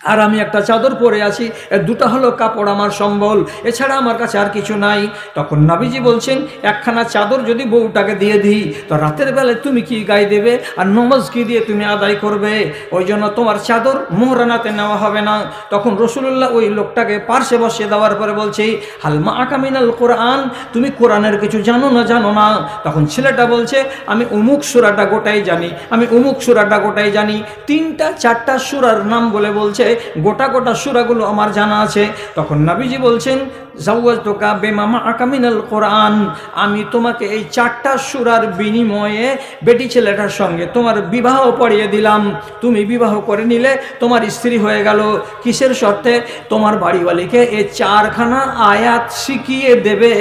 আর আমি একটা চাদর পরে আছি, এর দুটো হলো কাপড় আমার সম্বল, এছাড়া আমার কাছে আর কিছু নাই। তখন নবীজি বলছেন, একখানা চাদর যদি বউটাকে দিয়ে দিই তো রাতের বেলায় তুমি কি গায়ে দেবে আর নমাজ কি দিয়ে তুমি আদায় করবে? ওই জন্য তোমার চাদর মোহরানাতে নেওয়া হবে না। তখন রসুলুল্লাহ ওই লোকটাকে পার্শ্বে বসিয়ে দেওয়ার পরে বলছে, হালমা আকামিনাল কোরআন, তুমি কোরআনের কিছু জানো না? জানো না? তখন ছেলেটা বলছে, আমি অমুক সূরাটা গোটাই জানি, আমি অমুক সূরাটা গোটাই জানি। 3টা 4টা সূরার নাম বলে বলছে, গোটা গোটা সূরাগুলো আমার জানা আছে। তখন নবীজি বলছেন, জাওয়াজতুকা বিমা মাআকা মিনাল কোরআন, আমি তোমাকে এই 4টা সূরার বিনিময়ে বেটি ছেলেটার সঙ্গে তোমার বিবাহ পড়িয়ে দিলাম। তুমি বিবাহ করে নিলে, তোমার স্ত্রী হয়ে গেল। কিসের শর্তে? তোমার বাড়িওয়ালিকে এই 4খানা আয়াত শিখিয়ে দেবে,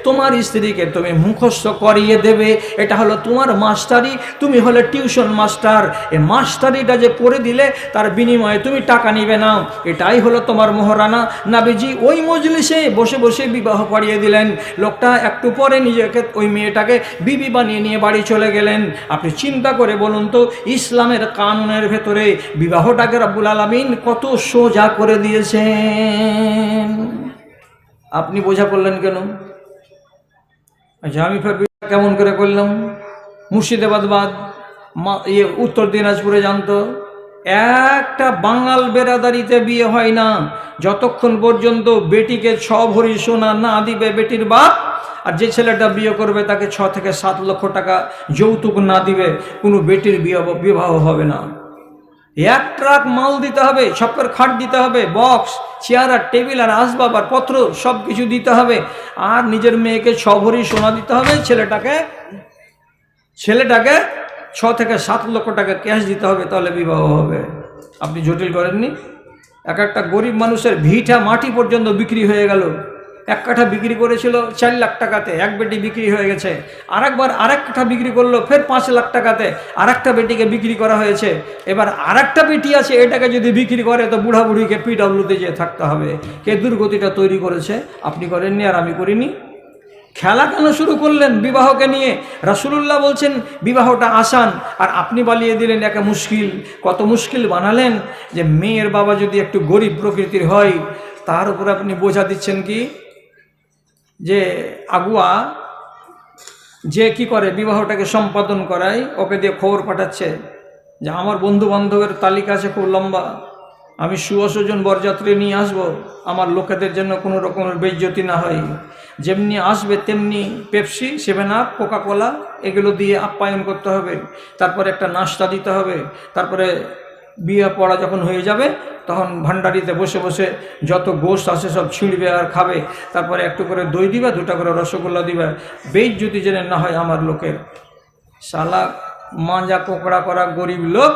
তোমার স্ত্রীকে তুমি মুখস্থ করিয়ে দেবে। এটা হলো তোমার মাস্টারি, তুমি হলে টিউশন মাস্টার। এই মাস্টারিটা যে পড়ে দিলে তার বিনিময়ে তুমি টাকা নিবে না, এটাই হলো তোমার মোহরানা। নবীজি ওই মজলিসে বসে বসে বিবাহ পড়িয়ে দিলেন। লোকটা একটু পরে নিজেকে, ওই মেয়েটাকে বিবি বানিয়ে নিয়ে বাড়ি চলে গেলেন। আপনি চিন্তা করে বলুন তো, ইসলামের কানুনের ভেতরে বিবাহটাকে রব্বুল আলামিন কত সোজা করে দিয়েছেন। আপনি বোঝা করলেন কেন? আচ্ছা, আমি ফের কেমন করে করলাম? মুর্শিদাবাদ বাদ উত্তর দিনাজপুরে জানতো, একটা বাঙাল বেরাদারিতে বিয়ে হয় না যতক্ষণ পর্যন্ত বেটিকে 6 ভরি সোনা না দিবে বেটির বাপ, আর যে ছেলেটা বিয়ে করবে তাকে 6 থেকে 7 লক্ষ টাকা যৌতুক না দিবে, কোনো বেটির বিবাহ হবে না। 1 ট্রাক মাল দিতে হবে, ছক্কর খাট দিতে হবে, বক্স চেয়ার আর টেবিল আর আসবাব আর পত্র সব কিছু দিতে হবে, আর নিজের মেয়েকে 6 ভরি সোনা দিতে হবে। ছেলেটাকে 6 থেকে 7 লক্ষ টাকা ক্যাশ দিতে হবে, তাহলে বিবাহ হবে। আপনি জটিল করেননি? একটা গরিব মানুষের ভিটা মাটি পর্যন্ত বিক্রি হয়ে গেল। 1 কাঠা বিক্রি করেছিল 4 লাখ টাকাতে, এক বেটি বিক্রি হয়ে গেছে। আরেকবার আরেক কাঠা বিক্রি করলো ফের 5 লাখ টাকাতে, আরেকটা বেটিকে বিক্রি করা হয়েছে। এবার আরেকটা বেটি আছে, এটাকে যদি বিক্রি করে তো বুড়া বুড়িকে পিডব্লিউতে যেয়ে থাকতে হবে। কে দুর্গতিটা তৈরি করেছে? আপনি করেননি আর আমি করিনি। খেলা কেন শুরু করলেন বিবাহকে নিয়ে? রাসূলুল্লাহ বলছেন বিবাহটা আসান, আর আপনি বানিয়ে দিলেন একে মুশকিল। কত মুশকিল বানালেন যে মেয়ের বাবা যদি একটু গরিব প্রকৃতির হয়, তার উপর আপনি বোঝা দিচ্ছেন কি যে আগুয়া যে কি করে বিবাহটাকে সম্পাদন করায়, ওকে দিয়ে খবর পাঠাচ্ছে যে আমার বন্ধু বান্ধবের তালিকা আছে খুব লম্বা, আমি 100 জন বরযাত্রী নিয়ে আসবো, আমার লোকেদের জন্য কোনো রকমের বেইজ্জতি না হয়। যেমনি আসবে তেমনি পেপসি, 7 আপ, কোকা কোলা এগুলো দিয়ে আপ্যায়ন করতে হবে। তারপরে একটা নাস্তা দিতে হবে। তারপরে বিয়ে পড়া যখন হয়ে যাবে তখন ভান্ডারিতে বসে বসে যত গোশত আছে সব ছিঁড়বে আর খাবে। তারপরে একটু করে দই দিবে, 2টা করে রসগোল্লা দিবে, বেইজ্জতি যেন না হয় আমার লোকের। শালা মাজা কোকড়া করা গরিব লোক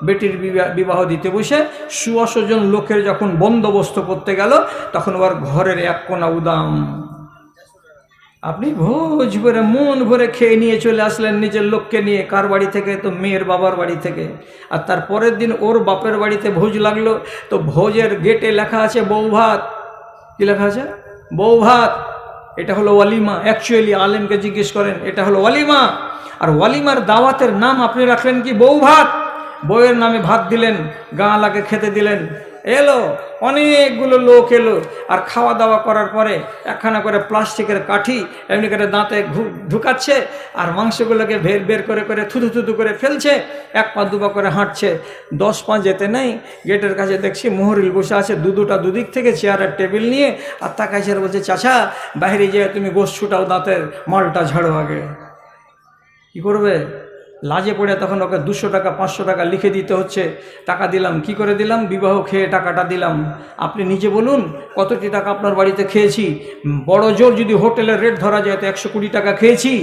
বেটির বিবাহ দিতে বসে 100 জন লোকের যখন বন্দোবস্ত করতে গেল, তখন ওর ঘরের 1 কোণা উদাম। আপনি ভোজ ভরে মন ভরে খেয়ে নিয়ে চলে আসলেন নিজের লোককে নিয়ে। কার বাড়ি থেকে? তো মেয়ের বাবার বাড়ি থেকে। আর তার পরের দিন ওর বাপের বাড়িতে ভোজ লাগলো, তো ভোজের গেটে লেখা আছে বউ ভাত। কি লেখা আছে? বউ ভাত। এটা হলো ওয়ালিমা। অ্যাকচুয়ালি আলেমকে জিজ্ঞেস করেন, এটা হলো ওয়ালিমা। আর ওয়ালিমার দাওয়াতের নাম আপনি রাখলেন কি? বউ ভাত। বউয়ের নামে ভাত দিলেন, গাঁলাকে খেতে দিলেন, এলো অনেকগুলো লোক এলো, আর খাওয়া দাওয়া করার পরে একখানা করে প্লাস্টিকের কাঠি এমনি করে দাঁতে ঢুকাচ্ছে, আর মাংসগুলোকে বের করে করে থুতু থুতু করে ফেলছে, এক পা দুপা করে হাঁটছে। 10 পা যেতে নেই, গেটের কাছে দেখছি মোহরিল বসে আছে, দুটা দুদিক থেকে চেয়ারের টেবিল নিয়ে, আর তাকাইছে আর বলছে, চাচা বাইরে যেয়ে তুমি গোশ ছুটাও, দাঁতের মালটা ঝাড়ো আগে। কি করবে? লাজে পড়ে তখন ওকে 200 টাকা 500 টাকা লিখে দিতে হচ্ছে। টাকা দিলাম, কি করে দিলাম? বিবাহ খেয়ে টাকাটা দিলাম। আপনি নিজে বলুন কতটি টাকা আপনার বাড়িতে খেয়েছি? বড় জোর যদি হোটেলের রেট ধরা যায় তো 120 টাকা খেয়েছি।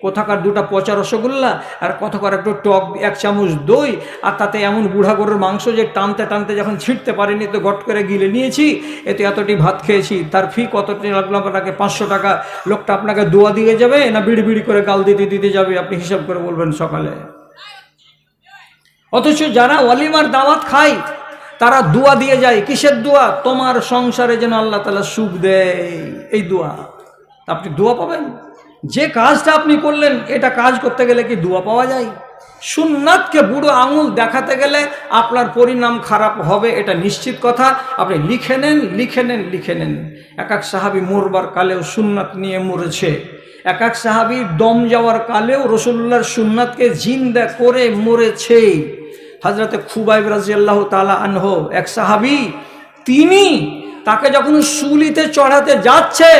কোথাকার 2টা পচা রসগোল্লা, আর কোথাকার একটু টক 1 চামচ দই, আর তাতে এমন বুড়া গরুর মাংস যে টানতে টানতে যখন ছিঁড়তে পারিনি তো গট করে গিলে নিয়েছি, এতে এতটি ভাত খেয়েছি। তার ফি কতটি লাগলো আপনাকে? 500 টাকা। লোকটা আপনাকে দোয়া দিয়ে যাবে না বিড়ি বিড়ি করে গাল দিতে যাবে? আপনি হিসাব করে বলবেন সকালে। অথচ যারা ওয়ালিমার দাওয়াত খায় তারা দোয়া দিয়ে যায়। কিসের দোয়া? তোমার সংসারে যেন আল্লাহ তাআলা সুখ দেয়, এই দোয়া। আপনি দোয়া পাবেন। যে কাজটা আপনি করলেন, এটা কাজ করতে গেলে কি দোয়া পাওয়া যায়? সুন্নাতকে বুড়ো আঙুল দেখাতে গেলে আপনার পরিণাম খারাপ হবে, এটা নিশ্চিত কথা। আপনি লিখে নেন। এক সাহাবী মরবার কালেও সুন্নাত নিয়ে মরেছে। এক সাহাবী দম যাওয়ার কালেও রাসূলুল্লাহর সুন্নাতকে জিন্দা করে মরেছে। হযরতে খুবাইব রাদিয়াল্লাহু তাআলা আনহু এক সাহাবী, তিনি তাকে যখন শুলিতে চড়াতে যাচ্ছে,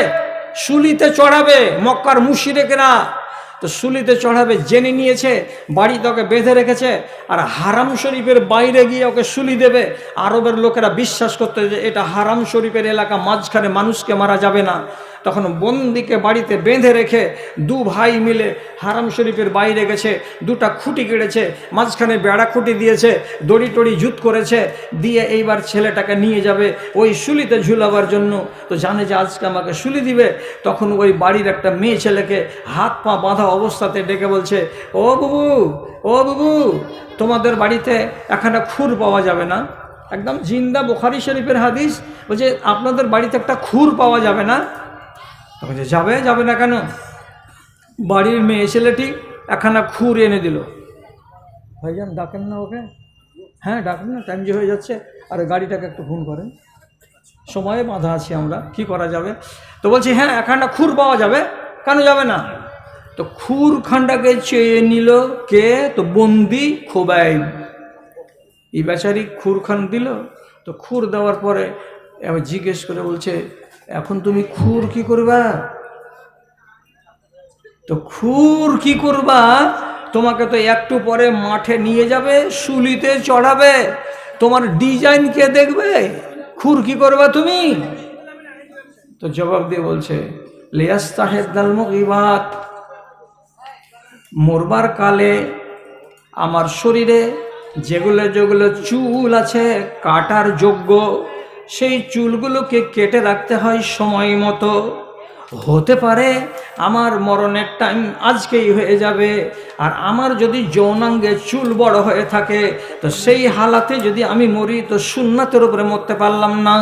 শুলিতে চড়াবে মক্কার মুশরিকরা, তো শুলিতে চড়াবে জেনে নিয়েছে, বাড়িতে ওকে বেঁধে রেখেছে, আর হারাম শরীফের বাইরে গিয়ে ওকে শুলি দেবে। আরবের লোকেরা বিশ্বাস করতে যে এটা হারাম শরীফের এলাকা, মাঝখানে মানুষকে মারা যাবে না। তখন বন্দিকে বাড়িতে বেঁধে রেখে 2 ভাই মিলে হারাম শরীফের বাইরে গেছে, 2টা খুঁটি কেটেছে, মাঝখানে বেড়া খুঁটি দিয়েছে, দড়ি টড়ি জুত করেছে, দিয়ে এইবার ছেলেটাকে নিয়ে যাবে ওই শুলিতে ঝুলাবার জন্য। তো জানে যে আজকে আমাকে শুলি দিবে। তখন ওই বাড়ির একটা মেয়ে ছেলেকে হাত পা বাঁধা অবস্থাতে ডেকে বলছে, ও বাবু, তোমাদের বাড়িতে এখানে খুর পাওয়া যাবে না? একদম জিন্দা বুখারী শরীফের হাদিস। বলছে আপনাদের বাড়িতে একটা খুর পাওয়া যাবে না? তখন যাবে না কেন? বাড়ির মেয়ে ছেলেটি একখানা খুর এনে দিল। ভাইজান ডাকেন না ওকে? হ্যাঁ ডাকেন না, টাইম যে হয়ে যাচ্ছে। আর গাড়িটাকে একটু ফোন করেন, সময়ে বাঁধা আছি আমরা, কি করা যাবে? তো বলছি হ্যাঁ একখানা খুর পাওয়া যাবে, কেন যাবে না? তো খুর খান্ডাকে চেয়ে নিল কে? তো বন্দি খুবাইব। এই বেচারি খুর খান দিল। তো খুর দেওয়ার পরে আমি জিজ্ঞেস করে বলছে, এখন তুমি খুর কি করবা? তো খুর কি করবা? তোমাকে তো একটু পরে মাঠে নিয়ে যাবে, শুলিতে চড়াবে, তোমার ডিজাইন কে দেখবে? খুর কি করবা তুমি? তো জবাব দিয়ে বলছে, লিয়াস্তাহিদাল মুগিবাত, মরবার কালে আমার শরীরে যেগুলো চুল আছে কাটার যোগ্য, সেই চুলগুলোকে কেটে রাখতে হয় সময় মতো। হতে পারে আমার মরণের টাইম আজকেই হয়ে যাবে, আর আমার যদি যৌনাঙ্গে চুল বড় হয়ে থাকে তো সেই হালাতে যদি আমি মরি তো সুন্নাতের উপরে মরতে পারলাম না।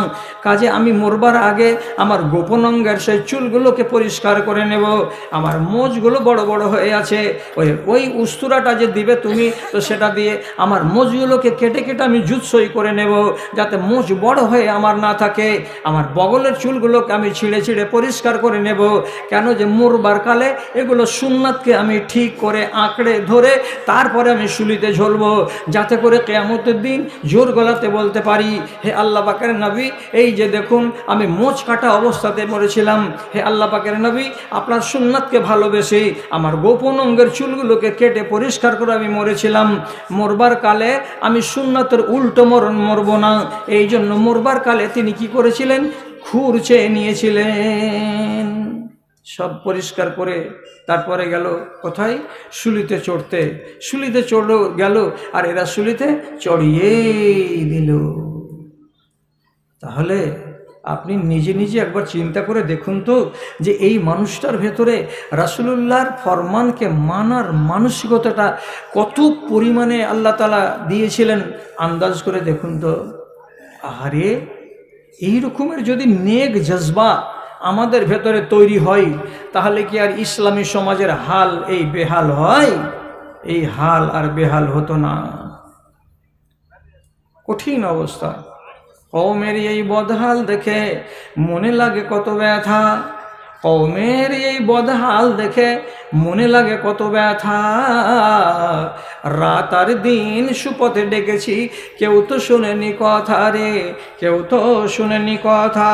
কাজে আমি মরবার আগে আমার গোপন অঙ্গের সেই চুলগুলোকে পরিষ্কার করে নেব। আমার মোজগুলো বড় বড় হয়ে আছে, ওই উস্তুরাটা যে দিবে তুমি, তো সেটা দিয়ে আমার মোজগুলোকে কেটে কেটে আমি জুতসই করে নেব, যাতে মোজ বড় হয়ে আমার না থাকে। আমার বগলের চুলগুলোকে আমি ছিঁড়ে পরিষ্কার করে নেব। কেন? যে মরবার কালে এগুলো সুন্নাতকে আমি ঠিক করে আঁকড়ে ধরে তারপরে আমি শুলিতে ঝুলবো, যাতে করে কিয়ামতের দিন জোর গলাতে বলতে পারি, হে আল্লাহ পাকের নবী, এই যে দেখুন আমি মোচ কাটা অবস্থাতে মরেছিলাম। হে আল্লাহ পাকের নবী, আপনার সুন্নাতকে ভালোবেসে আমার গোপন অঙ্গের চুলগুলোকে কেটে পরিষ্কার করে আমি মরেছিলাম। মরবার কালে আমি সুন্নাতের উল্টো মরণ মরব না। এই জন্য মরবার কালে তিনি কি করেছিলেন? খুর চেয়ে নিয়েছিলেন। সব পরিষ্কার করে তারপরে গেল কোথায়? শুলিতে চড়তে। শুলিতে চড়ল গেল, আর এরা শুলিতে চড়িয়েই দিল। তাহলে আপনি নিজে একবার চিন্তা করে দেখুন তো, যে এই মানুষটার ভেতরে রাসূলুল্লাহর ফরমানকে মানার মানসিকতাটা কত পরিমাণে আল্লাহ তাআলা দিয়েছিলেন। আন্দাজ করে দেখুন তো। আরে এই রকমের যদি নেক জজবা আমাদের ভেতরে তৈরি হয়, তাহলে কি আর ইসলামী সমাজের হাল এই বেহাল হয়? এই হাল আর বেহাল হতো না। কঠিন অবস্থা। কওমের এই বদহাল দেখে মনে লাগে কত ব্যথা, কওমের এই বদহাল দেখে মনে লাগে কত ব্যথা। রাত আর দিন সুপথে ডেকেছি, কেউ তো শোনেনি কথা রে, কেউ তো শোনেনি কথা।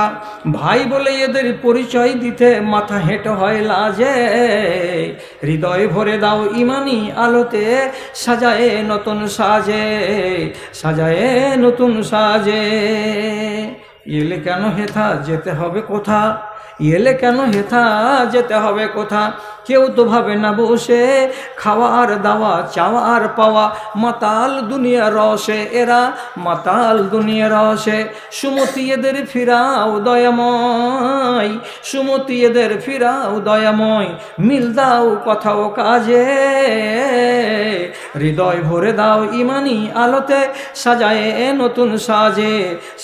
ভাই বলে এদের পরিচয় দিতে মাথা হেঁটে হয় লাজে। হৃদয় ভরে দাও ইমানি আলোতে, সাজায়ে নতুন সাজে, সাজায়ে নতুন সাজে। এলে কেন হেথা যেতে হবে কোথা, এলে কেন হেথা যেতে হবে কোথা। কেউ তো ভাবে না বসে খাওয়ার দাওয়া চাওয়ার পাওয়া। মাতাল দুনিয়া রসে এরা, মাতাল দুনিয়া রসে। সুমতি এদের ফিরাও দয়াময়, সুমতি এদের ফিরাও দয়াময়। মিল দাও কথাও কাজে, হৃদয় ভরে দাও ইমানি আলোতে, সাজায়ে নতুন সাজে,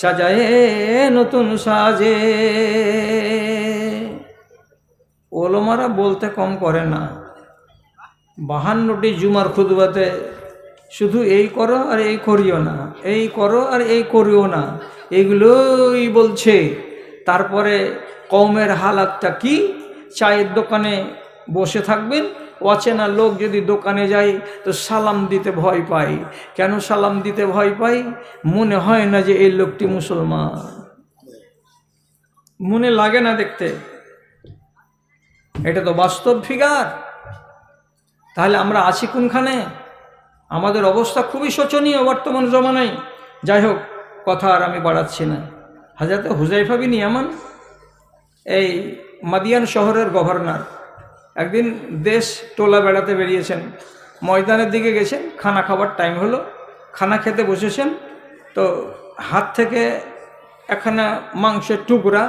সাজায়ে নতুন সাজে। ওলমারা বলতে কম করে না। 52টি জুমার খুতবাতে শুধু এই করো আর এই করিও না, এই করো আর এই করিও না, এগুলোই বলছে। তারপরে কওমের হালাতটা কি? চায়ের দোকানে বসে থাকবেন, অচেনা লোক যদি দোকানে যায় তো সালাম দিতে ভয় পাই। কেন সালাম দিতে ভয় পাই? মনে হয় না যে এই লোকটি মুসলমান, মনে লাগে না দেখতে। এটা তো বাস্তব ফিগার। তাহলে আমরা আছি কোনখানে? আমাদের অবস্থা খুবই শোচনীয় বর্তমান জমানায়। যাই হোক, কথা আর আমি বাড়াচ্ছি না। হযরত হুযায়ফা বিন ইয়ামান এই মাদিয়ান শহরের গভর্নর, একদিন দেশ টোলা বেড়াতে বেরিয়েছেন, ময়দানের দিকে গেছেন। খানা খাবার টাইম হলো, খানা খেতে বসেছেন। তো হাত থেকে একখানা মাংসের টুকরা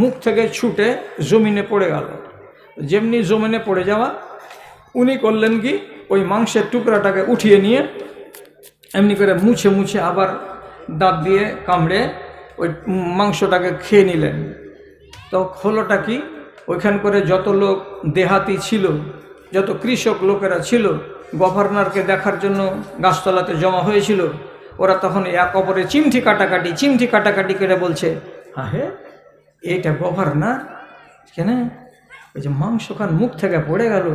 মুখ থেকে ছুটে জমিনে পড়ে গেল। যেমনি জমিনে পড়ে যাওয়া, উনি করলেন কি, ওই মাংসের টুকরাটাকে উঠিয়ে নিয়ে এমনি করে মুছে মুছে আবার দাঁত দিয়ে কামড়ে ওই মাংসটাকে খেয়ে নিলেন। তো হলোটা কি, ওইখান করে যত লোক দেহাতি ছিল, যত কৃষক লোকেরা ছিল, গভর্নরকে দেখার জন্য গাছতলাতে জমা হয়েছিল। ওরা তখন এক অপরে চিমটি কাটাকাটি করে বলছে, হ্যাঁ হে, এইটা গভর্নর কেন? ওই যে মাংসখান মুখ থেকে পড়ে গেল,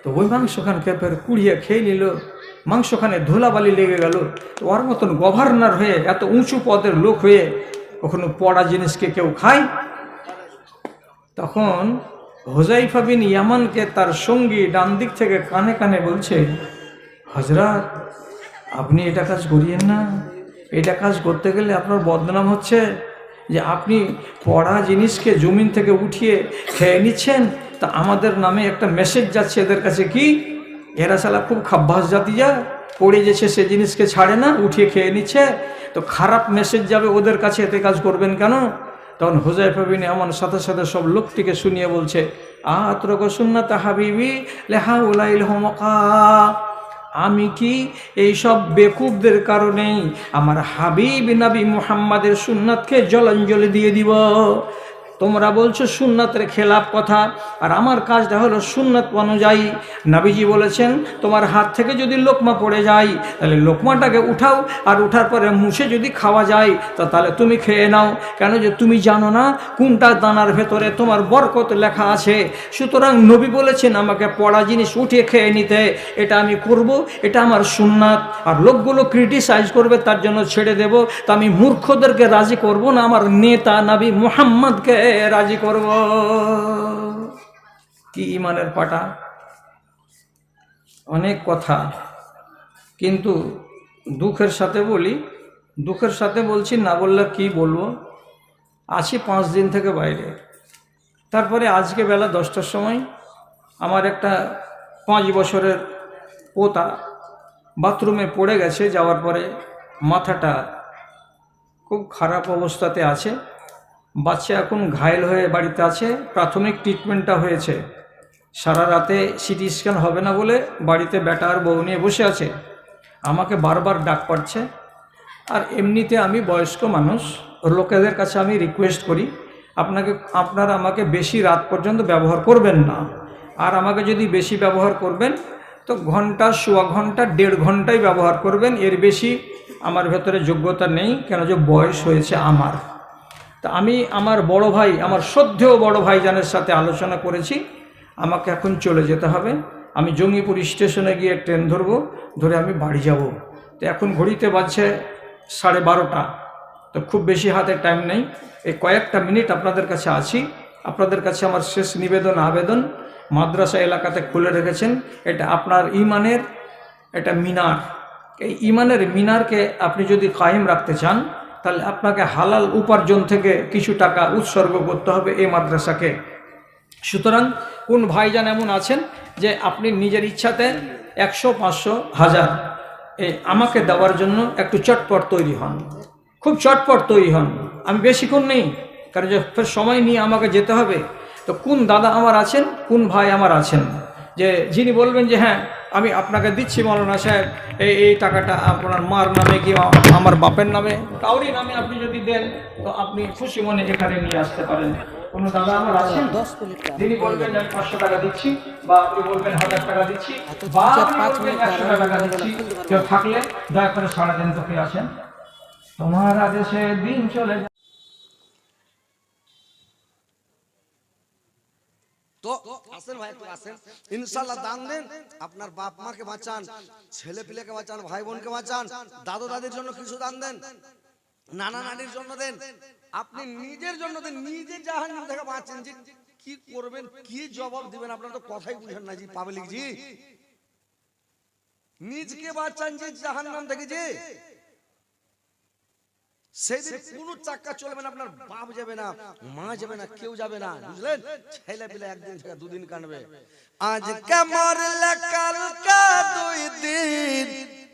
তো ওই মাংসখানকে ফের কুড়িয়ে খেয়ে নিল, মাংসখানে ধুলাবালি লেগে গেল। তো ওর মতন গভর্নর হয়ে, এত উঁচু পদের লোক হয়ে কখনো পড়া জিনিসকে কেউ খায়? তখন হুযায়ফা বিন ইয়ামানকে তার সঙ্গী ডান দিক থেকে কানে কানে বলছে, হযরত, আপনি এটা কাজ করিয়েন না। এটা কাজ করতে গেলে আপনার বদনাম হচ্ছে, যে আপনি পড়া জিনিসকে জমিন থেকে উঠিয়ে খেয়ে নিচ্ছেন। তা আমাদের নামে একটা মেসেজ যাচ্ছে এদের কাছে, কি এরা শালা খুব খাব্বাস জাতি, যা পড়ে যেছে সে জিনিসকে ছাড়ে না, উঠিয়ে খেয়ে নিচ্ছে। তো খারাপ মেসেজ যাবে ওদের কাছে, এতে কাজ করবেন কেন? তখন হুযায়ফা বিন ইয়ামান সাথে সাথে সব লোকটিকে শুনিয়ে বলছে, আতরক সুন্নাত হাবিবি লিহাউলাইল হুমকা। আমি কি এই সব বেকুবদের কারণেই আমার হাবিব নবী মুহাম্মাদের সুন্নাতকে জলাঞ্জলি দিয়ে দিব? তোমরা বলছো সুন্নাতের খেলাফ কথা, আর আমার কাজটা হলো সুন্নাত অনুযায়ী। নবীজি বলেছেন, তোমার হাত থেকে যদি লোকমা পড়ে যায় তাহলে লোকমাটাকে উঠাও, আর উঠার পরে মুছে যদি খাওয়া যায় তা তাহলে তুমি খেয়ে নাও। কেন? যে তুমি জানো না কোনটা দানার ভেতরে তোমার বরকত লেখা আছে। সুতরাং নবী বলেছেন আমাকে পড়া জিনিস উঠিয়ে খেয়ে নিতে, এটা আমি করব, এটা আমার সুন্নাত। আর লোকগুলো ক্রিটিসাইজ করবে তার জন্য ছেড়ে দেব। তা আমি মূর্খদেরকে রাজি করব না, আমার নেতা নবী মুহাম্মদকে রাজি করব। কি ইমানের পাটা! অনেক কথা, কিন্তু দুঃখের সাথে বলছি, না বললে কি বলবো। আছি 5 দিন থেকে বাইরে। তারপরে আজকে বেলা 10টার সময় আমার একটা 5 বছরের পোতা বাথরুমে পড়ে গেছে। যাওয়ার পরে মাথাটা খুব খারাপ অবস্থাতে আছে। বাচ্চা এখন ঘায়েল হয়ে বাড়িতে আছে, প্রাথমিক ট্রিটমেন্টটা হয়েছে। সারা রাতে সিটি স্ক্যান হবে না বলে বাড়িতে বেটা আর বউ নিয়ে বসে আছে। আমাকে বারবার ডাক পাচ্ছে। আর এমনিতে আমি বয়স্ক মানুষ, লোকেদের কাছে আমি রিকোয়েস্ট করি, আপনারা আমাকে বেশি রাত পর্যন্ত ব্যবহার করবেন না। আর আমাকে যদি বেশি ব্যবহার করবেন তো ঘন্টা, সোয়া ঘন্টা, 1.5 ঘন্টাই ব্যবহার করবেন, এর বেশি আমার ভেতরে যোগ্যতা নেই, কেন যে বয়স হয়েছে আমার। তা আমি আমার বড় ভাই, আমার শ্রদ্ধেয় বড় ভাইজানের সাথে আলোচনা করেছি, আমাকে এখন চলে যেতে হবে। আমি জঙ্গিপুর স্টেশনে গিয়ে ট্রেন ধরবো, ধরে আমি বাড়ি যাব। তো এখন ঘড়িতে বাজছে 12:30। তো খুব বেশি হাতে টাইম নেই, এই কয়েকটা মিনিট আপনাদের কাছে আছি। আপনাদের কাছে আমার শেষ নিবেদন, আবেদন, মাদ্রাসা এলাকাতে খুলে রেখেছেন, এটা আপনার ইমানের এটা মিনার। এই ইমানের মিনারকে আপনি যদি কায়েম রাখতে চান, তাহলে আপনাকে হালাল উপার্জন থেকে কিছু টাকা উৎসর্গ করতে হবে এই মাদ্রাসাকে। সুতরাং কোন ভাইজান এমন আছেন যে আপনি নিজের ইচ্ছাতে 100, 500, 1000 আমাকে দেওয়ার জন্য একটু চটপট তৈরি হন, খুব চটপট তৈরি হন। আমি বেশিক্ষণ নেই, কারণ যে ফের সময় নিয়ে আমাকে যেতে হবে। তো কোন দাদা আমার আছেন, কোন ভাই আমার আছেন যে যিনি বলবেন যে হ্যাঁ আমি আপনাকে দিচ্ছি মৌলানা সাহেব, এই টাকাটা আপনার মার নামে কি আমার বাপের নামে, কাউরি নামে আপনি যদি দেন, তো আপনি খুশি মনে এখানে নিয়ে আসতে পারেন। কোনো দাদা আমার আছেন যিনি বলবেন আমি 500 টাকা দিচ্ছি, বা আপনি বলবেন 1000 টাকা দিচ্ছি, বা আপনি বলবেন 100 টাকা দিচ্ছি? কেউ থাকলে দয়া করে সারা দিন তোকে আছেন, তোমার আদেশে দিন চলে যায়। তো আসেন ভাই, একটু আসেন, ইনশাআল্লাহ দান দেন, আপনার বাপ মাকে বাঁচান, ছেলে পিলেকে বাঁচান, ভাই বোনকে বাঁচান, দাদু দাদির জন্য কিছু দান দেন, নানা নানির জন্য দেন, আপনি নিজের জন্য দেন, নিজে জাহান্নাম থেকে বাঁচেন। যে কি করবেন, কি জবাব দিবেন, আপনারা তো কথাই বুঝেন না জি পাবলিক জি। নিজকে বাঁচান যে জাহান্নাম থেকে, যে সেদিন কোন চাক্কা চলবে না, আপনার বাপ যাবে না, মা যাবে না, কেউ যাবে না, বুঝলেন? ছেলে পিলে একদিন থেকে দুদিন কানবে। আজ মরলে কালকে 2 দিন,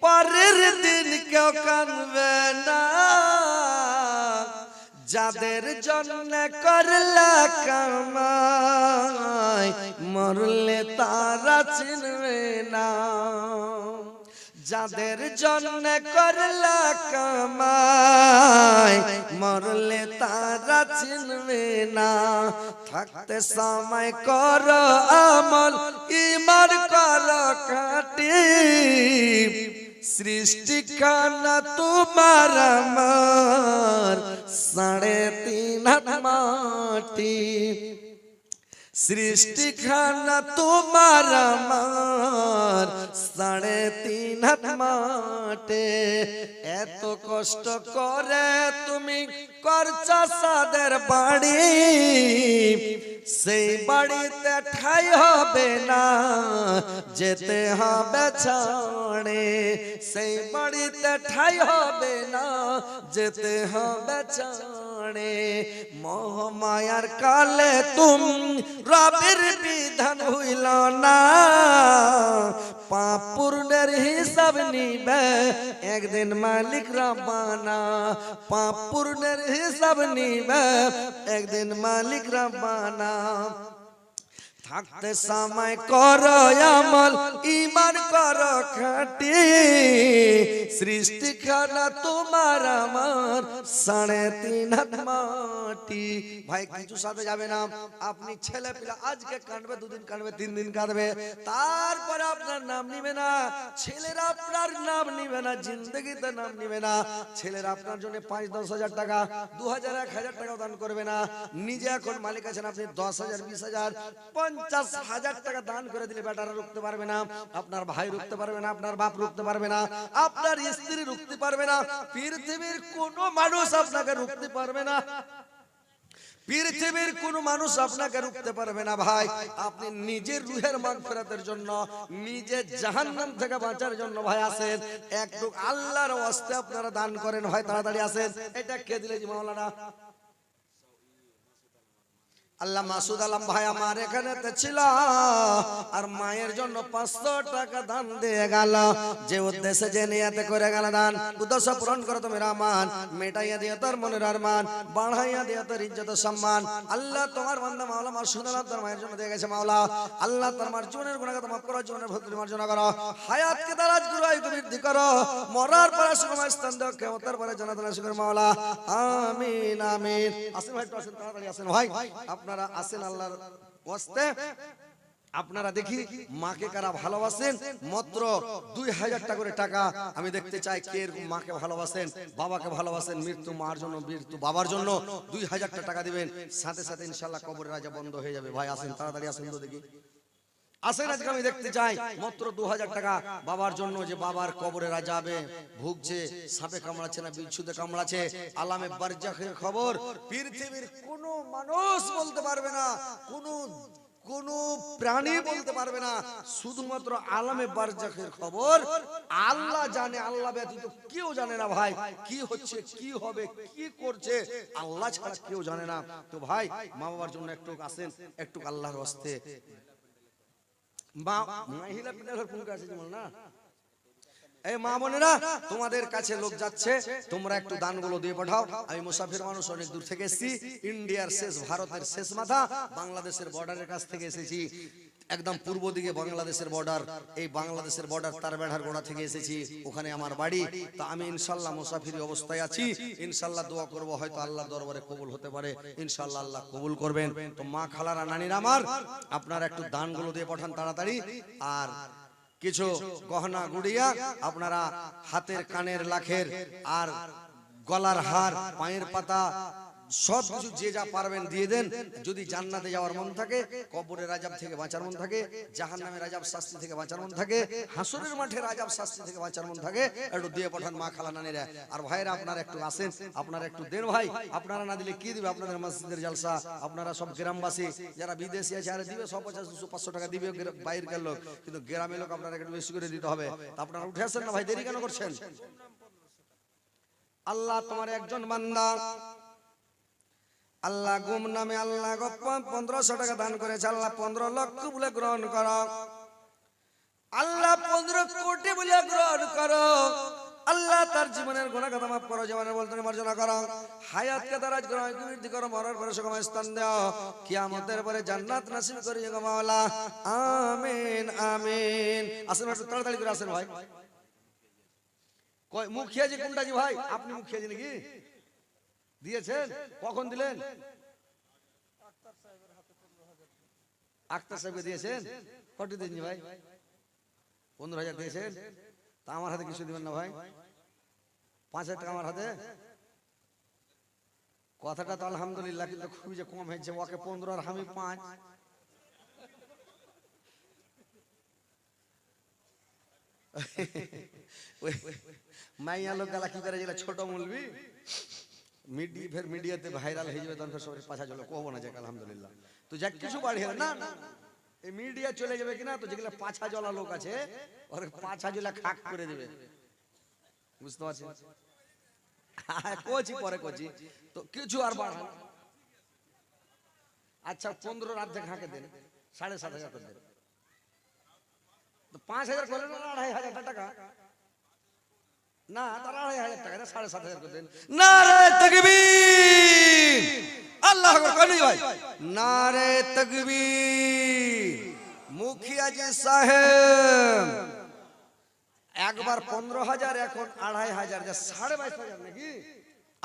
পরের দিন কেউ কানবে না। যাদের জন্য করলা কামাই, মরলে তারা চিনবে না। যাদের জন্য করলা কামাই, মরলে তারা চিনবে না। থাকতে সময় করো আমল, ঈমান করো খাঁটি, সৃষ্টি খানা তোমার আমার 3.5 হাত মাটি। সৃষ্টি খানা তোমার আমার 3.5 হাত মাটি। এত কষ্ট করে তুমি করছো সাদের বাড়ি, সেই বাড়িতে ঠাই হবে না, যেতে হবে ছাড়ে। সেই বাড়িতে ঠাই হবে না, যেতে হবে ছাড়ে। মোহ মায়ার কালে তুমি রবের বিধান হইল না, পাপ পুণ্যের হিসাব নিবে একদিন মালিক রব্বানা। পাপ পুণ্যের হিসাব নিবে একদিন মালিক রব্বানা। থাকতে সময় করো আমল, ঈমান করো খাঁটি, সৃষ্টি খানা তোমার আমার 3.5 হাত মাটি। ভাই কিছু সাথে যাবে না, আপনি ছেলে পিলা আজকে কাঁদবে, 2 দিন কাঁদবে, 3 দিন কাঁদবে, তারপরে আপনার নাম নিবে না, ছেলেরা আপনার নাম নিবে না, জিন্দগিতে নাম নিবে না। ছেলেরা আপনার জন্য 5-10 হাজার টাকা, 2000, 1000 টাকা দান করবে না। নিজে এখন মালিক আছেন, আপনি 10,000, 20,000, 50,000 টাকা দান করে দিলে বেটারা রুখতে পারবে না, আপনার ভাই রুখতে পারবে না, আপনার বাপ রুখতে পারবে না, আপনার স্ত্রী রুখতে পারবে না, পৃথিবীর কোনো মানুষ আপনাকে রুখতে পারবে না, পৃথিবীর কোন মানুষ আপনাকে রুখতে পারবে না। ভাই আপনি নিজের রুহের মাগফিরাতের জন্য, নিজের জাহান্নাম থেকে বাঁচার জন্য ভাই আসেন, একটু আল্লাহর ওয়াস্তে আপনারা দান করেন ভাই, তাড়াতাড়ি আসেন। এটা কে দিলে জি মাওলানা? আল্লাহ মাসুদ আলম ভাই আমার এখানে ছিল, আর মায়ের জন্য 500 টাকা দান দিয়ে গেল। যে উদ্দেশ্যে যে নিয়তে করে গেল দান, উদ্দেশ্য পূরণ করো তুমি রহমান, মেটাইয়া দিও তোর মনের আরমান, বাড়াইয়া দিও তোর ইজ্জত সম্মান। আল্লাহ তোমার বান্দা মাওলা মাসুদ আলম তোর মায়ের জন্য দিয়ে গেছে মাওলা। আল্লাহ তোমার জীবনের গুনাহকে মাফ করো, জীবনের ভুল মার্জনা করো, হায়াতকে দারাজ করো, আয়ু বৃদ্ধি করো, মরার পরে সুখময় স্থান দাও, কিয়ামতের পরে জান্নাত নসিব করো মাওলা। আমিন আমিন। আসেন ভাই, আসেন, তাড়াতাড়ি আসেন ভাই, আপনারা আসেন আল্লাহর ওয়াস্তে। আপনারা দেখি মাকে কারা ভালোবাসেন, মাত্র 2000 টাকা করে টাকা। আমি দেখতে চাই কে এরকম মাকে ভালোবাসেন, বাবাকে ভালোবাসেন, মৃত্যু মার জন্য মৃত্যু বাবার জন্য 2000 টাকা দিবেন, সাথে সাথে ইনশাআল্লাহ কবরের রাজা বন্ধ হয়ে যাবে। ভাই আসেন, তাড়াতাড়ি আসেন তো দেখি, আসেন। আজকে আমি দেখতে চাই মাত্র 2000 টাকা বাবার জন্য, যে বাবার কবরে রাজা হবে, ভুগছে, সাপে কামড়াচ্ছে না বিচ্ছুতে কামড়াচ্ছে, আলামে বারজাখের খবর পৃথিবীর কোনো মানুষ বলতে পারবে না, কোন প্রাণী বলতে পারবে না, শুধুমাত্র আলামে বারজাখের খবর আল্লাহ জানে, আল্লাহ ব্যতীত কেউ জানে না। ভাই কি হচ্ছে, কি হবে, কি করছে, আল্লাহ ছাড়া কেউ জানে না। তো ভাই মা বাবার জন্য একটু আসেন, একটু আল্লাহর হস্তে। মহিলা পিতার ফোন কাছে যেমন না, এই মা বোনেরা তোমাদের কাছে লোক যাচ্ছে, তোমরা একটু দানগুলো দিয়ে পাঠাও। আমি মুসাফির মানুষ, অনেক দূর থেকে এসেছি, ইন্ডিয়ার শেষ, ভারতের শেষ মাথা, বাংলাদেশের বর্ডারের কাছ থেকে এসেছি, একদম পূর্ব দিকে বাংলাদেশের বর্ডার, এই বাংলাদেশের বর্ডার তারবেড়ার গোড়া থেকে এসেছি, ওখানে আমার বাড়ি। তো আমি ইনশাআল্লাহ মুসাফিরি অবস্থায় আছি, ইনশাআল্লাহ দোয়া করব, হয়তো আল্লাহর দরবারে কবুল হতে পারে, ইনশাআল্লাহ আল্লাহ কবুল করবেন। তো মা খালারা নানিরা আমার, আপনারা একটু দানগুলো দিয়ে পাঠান তাড়াতাড়ি। আর কিছু গহনা গুড়িয়া আপনারা হাতের কানের লাখের আর গলার হার, পায়ের পাতা, সব কিছু যে যা পারবেন দিয়ে দেন। যদি জান্নাতে যাওয়ার মন থাকে, কবরের রাজাব থেকে বাঁচার মন থাকে, জাহান্নামের রাজাব শাস্তি থেকে বাঁচার মন থাকে, হাসরের মাঠে রাজাব শাস্তি থেকে বাঁচার মন থাকে, একটু দিয়ে পাঠান মা খালা নানিরা। আর ভাইরা আপনারা একটু আসেন, আপনারা একটু দেন ভাই, আপনারা না দিলে কি দিবে আপনাদের মসজিদের জলসা। আপনারা সব গ্রামবাসী, যারা বিদেশি আছে আরে দিবে 150, 200, 500 টাকা দিবে বাইরের লোক, কিন্তু গ্রামের লোক আপনারা একটু বেশি করে দিতে হবে। আপনারা উঠে আসেন না ভাই, দেরি কেন করছেন? আল্লাহ তোমার একজন বান্দা, আল্লাহ গুম নামে আল্লাহ 1500 টাকা দান করেছে, আল্লাহ 15 লক্ষ বলে গ্রহণ করো, আল্লাহ 15 কোটি বলে গ্রহণ করো। আল্লাহ তার জীবনের গুনাহ কথা মাফ করো, জীবনের বলতে মার্জনা করো, হায়াতকে দারাজ করো, বৃদ্ধি করো, মরার পরে সুখময় স্থান দাও, কিয়ামতের পরে জান্নাত নসিব করিও গো মাওলা, আমিন আমিন। আসেন একটু তাড়াতাড়ি করে আসেন ভাই। কই মুখিয়াজি কোনটা জি ভাই? আপনি মুখিয়াজি নাকি? দিয়েছেন? কখন দিলেন? আক্তার সাহেবকে দিয়েছেন? কত দিন ভাই? 15,000 দিয়েছেন? তা আমার হাতে কিছু দিবেন না ভাই? 5,000 টাকা আমার হাতে? কথাটা তো আলহামদুলিল্লাহ, কিন্তু খুবই যে কম হয়েছে, ওকে 15 আর আমি 5। মাইয়া লোক গালা কি করে, যেটা ছোট মুলবি মিডিয়াতে ভাইরাল হয়ে যাবে, তখন সবাই পাছা চলে কব না যাক আলহামদুলিল্লাহ। তো যাক কিছু বাড়িয়ে না না, এই মিডিয়া চলে যাবে কিনা, তো যেগুলো পাছা জ্বলা লোক আছে ওর পাছা জ্বলা খাক করে দেবে, বুঝতে পারছেন? কোচি পরে কোচি, তো কিছু আর বাড়ান। আচ্ছা 15 অর্ধেক হাঁকে দেন, 7,500 দেন, তো 5,000 করলেন না 2,500 টাকা না, তার 2,500 টাকা 7,500 করে দেন। নারে তাকবীর, আল্লাহু আকবার, কই ভাই, নারে তাকবীর। মুখিয়াজি সাহেব একবার 15,000, এখন 2,500, 22,500 নাকি?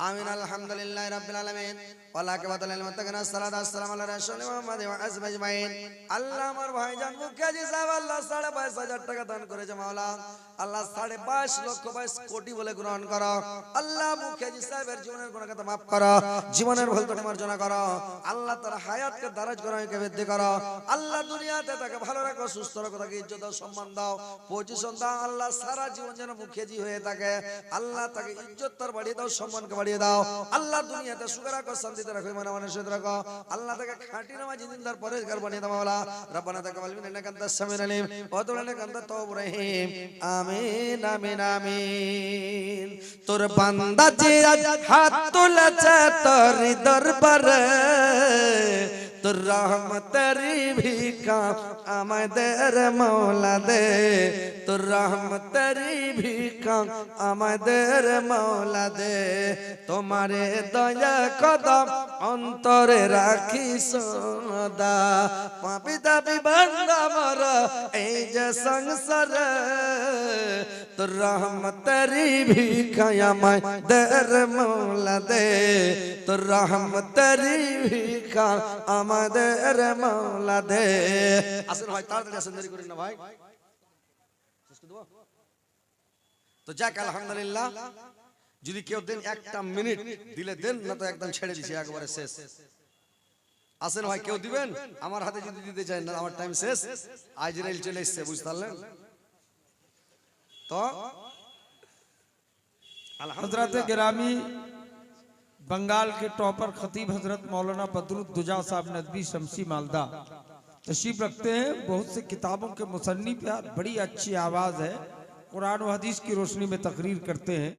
আমিন আলহামদুলিল্লাহ রাব্বিল আলামিন ওয়ালা কাবাতাল মুত্তাকিনা সালাতু ওয়াসসালামু আলা রাসূলিল্লাহ মুহাম্মাদ ওয়া আসহাবিহি আজমাইন। আল্লাহ আমার ভাইজান মুখিয়াজি সাহেব আল্লাহ 22,500 টাকা দান করেছে মাওলা, আল্লাহ 22 লক্ষ 22 কোটি বলে গ্রহণ করো। আল্লাহ মুখিয়াজি সাহেবের জীবনের গুনাহ কথা maaf করো, জীবনের ভুল ত্রুটি মার্জনা করো, আল্লাহ তার হায়াতকে দারাজ করো, বৃদ্ধি করো, আল্লাহ দুনিয়াতে তাকে ভালো রাখো, সুস্থ রাখো, তাকে ইজ্জত দাও, সম্মান দাও, পজিশন দাও, আল্লাহ সারা জীবন যেন মুখিয়াজি হয়ে থাকে, আল্লাহ তাকে ইজ্জত তার বাড়িয়ে দাও, সম্মানকে বাড়িয়ে দাও, আল্লাহ দুনিয়াতে সুখ রাখো, শান্তিতে রাখো, ইমান আমানের সাথে রাখো, আল্লাহ তাকে খাঁটি নামাজি দিনদার পরেজগার বানিয়ে দাও মাওলা। রব্বানা তাকাব্বাল মিন্না ইন্নাকা আনতাস সামিউল আলিম ওয়া তুব আলাইনা ইন্নাকা আনতাত তাওয়াবুর রহিম। আমিন আমিন আমিন। তোর বান্দা যে হাত তুলেছে তোর দরবারে, তোর রহমতের ভিক্ষা আমাদের মাওলা দে, তোর রহমতের ভিক্ষা আমাদের মাওলা দে, তোমারে দয়া কদম অন্তরে রাখি সদা, পাপী দাবি বান্দা মর এই যে সংসারে, তোর রহমতের ভিক্ষা আমাদের মাওলা দে, তোর রহমতের ভিক্ষা আমাদের আমাদের মাওলা দে। আসেন ভাই তাড়াতাড়ি আসেন, দেরি করেন না ভাই। তো যাক আলহামদুলিল্লাহ, যদি কেউ দেন একটা মিনিট দিলে দেন, না তো একদম ছেড়ে দিছি একবারে শেষ। আসেন ভাই, কেউ দিবেন? আমার হাতে যদি দিতে চান না, আমার টাইম শেষ, আজরাইল চলে এসছে, বুঝতে পারলেন? তো हजरत गिरामी बंगाल के टॉपर खतीब हजरत मौलाना बदरुद्दुजा साहब नदवी शमसी मालदा तशरीफ रखते हैं। बहुत से किताबों के मुसन्निफ हैं, बड़ी अच्छी आवाज़ है, कुरान और हदीस की रोशनी में तकरीर करते हैं।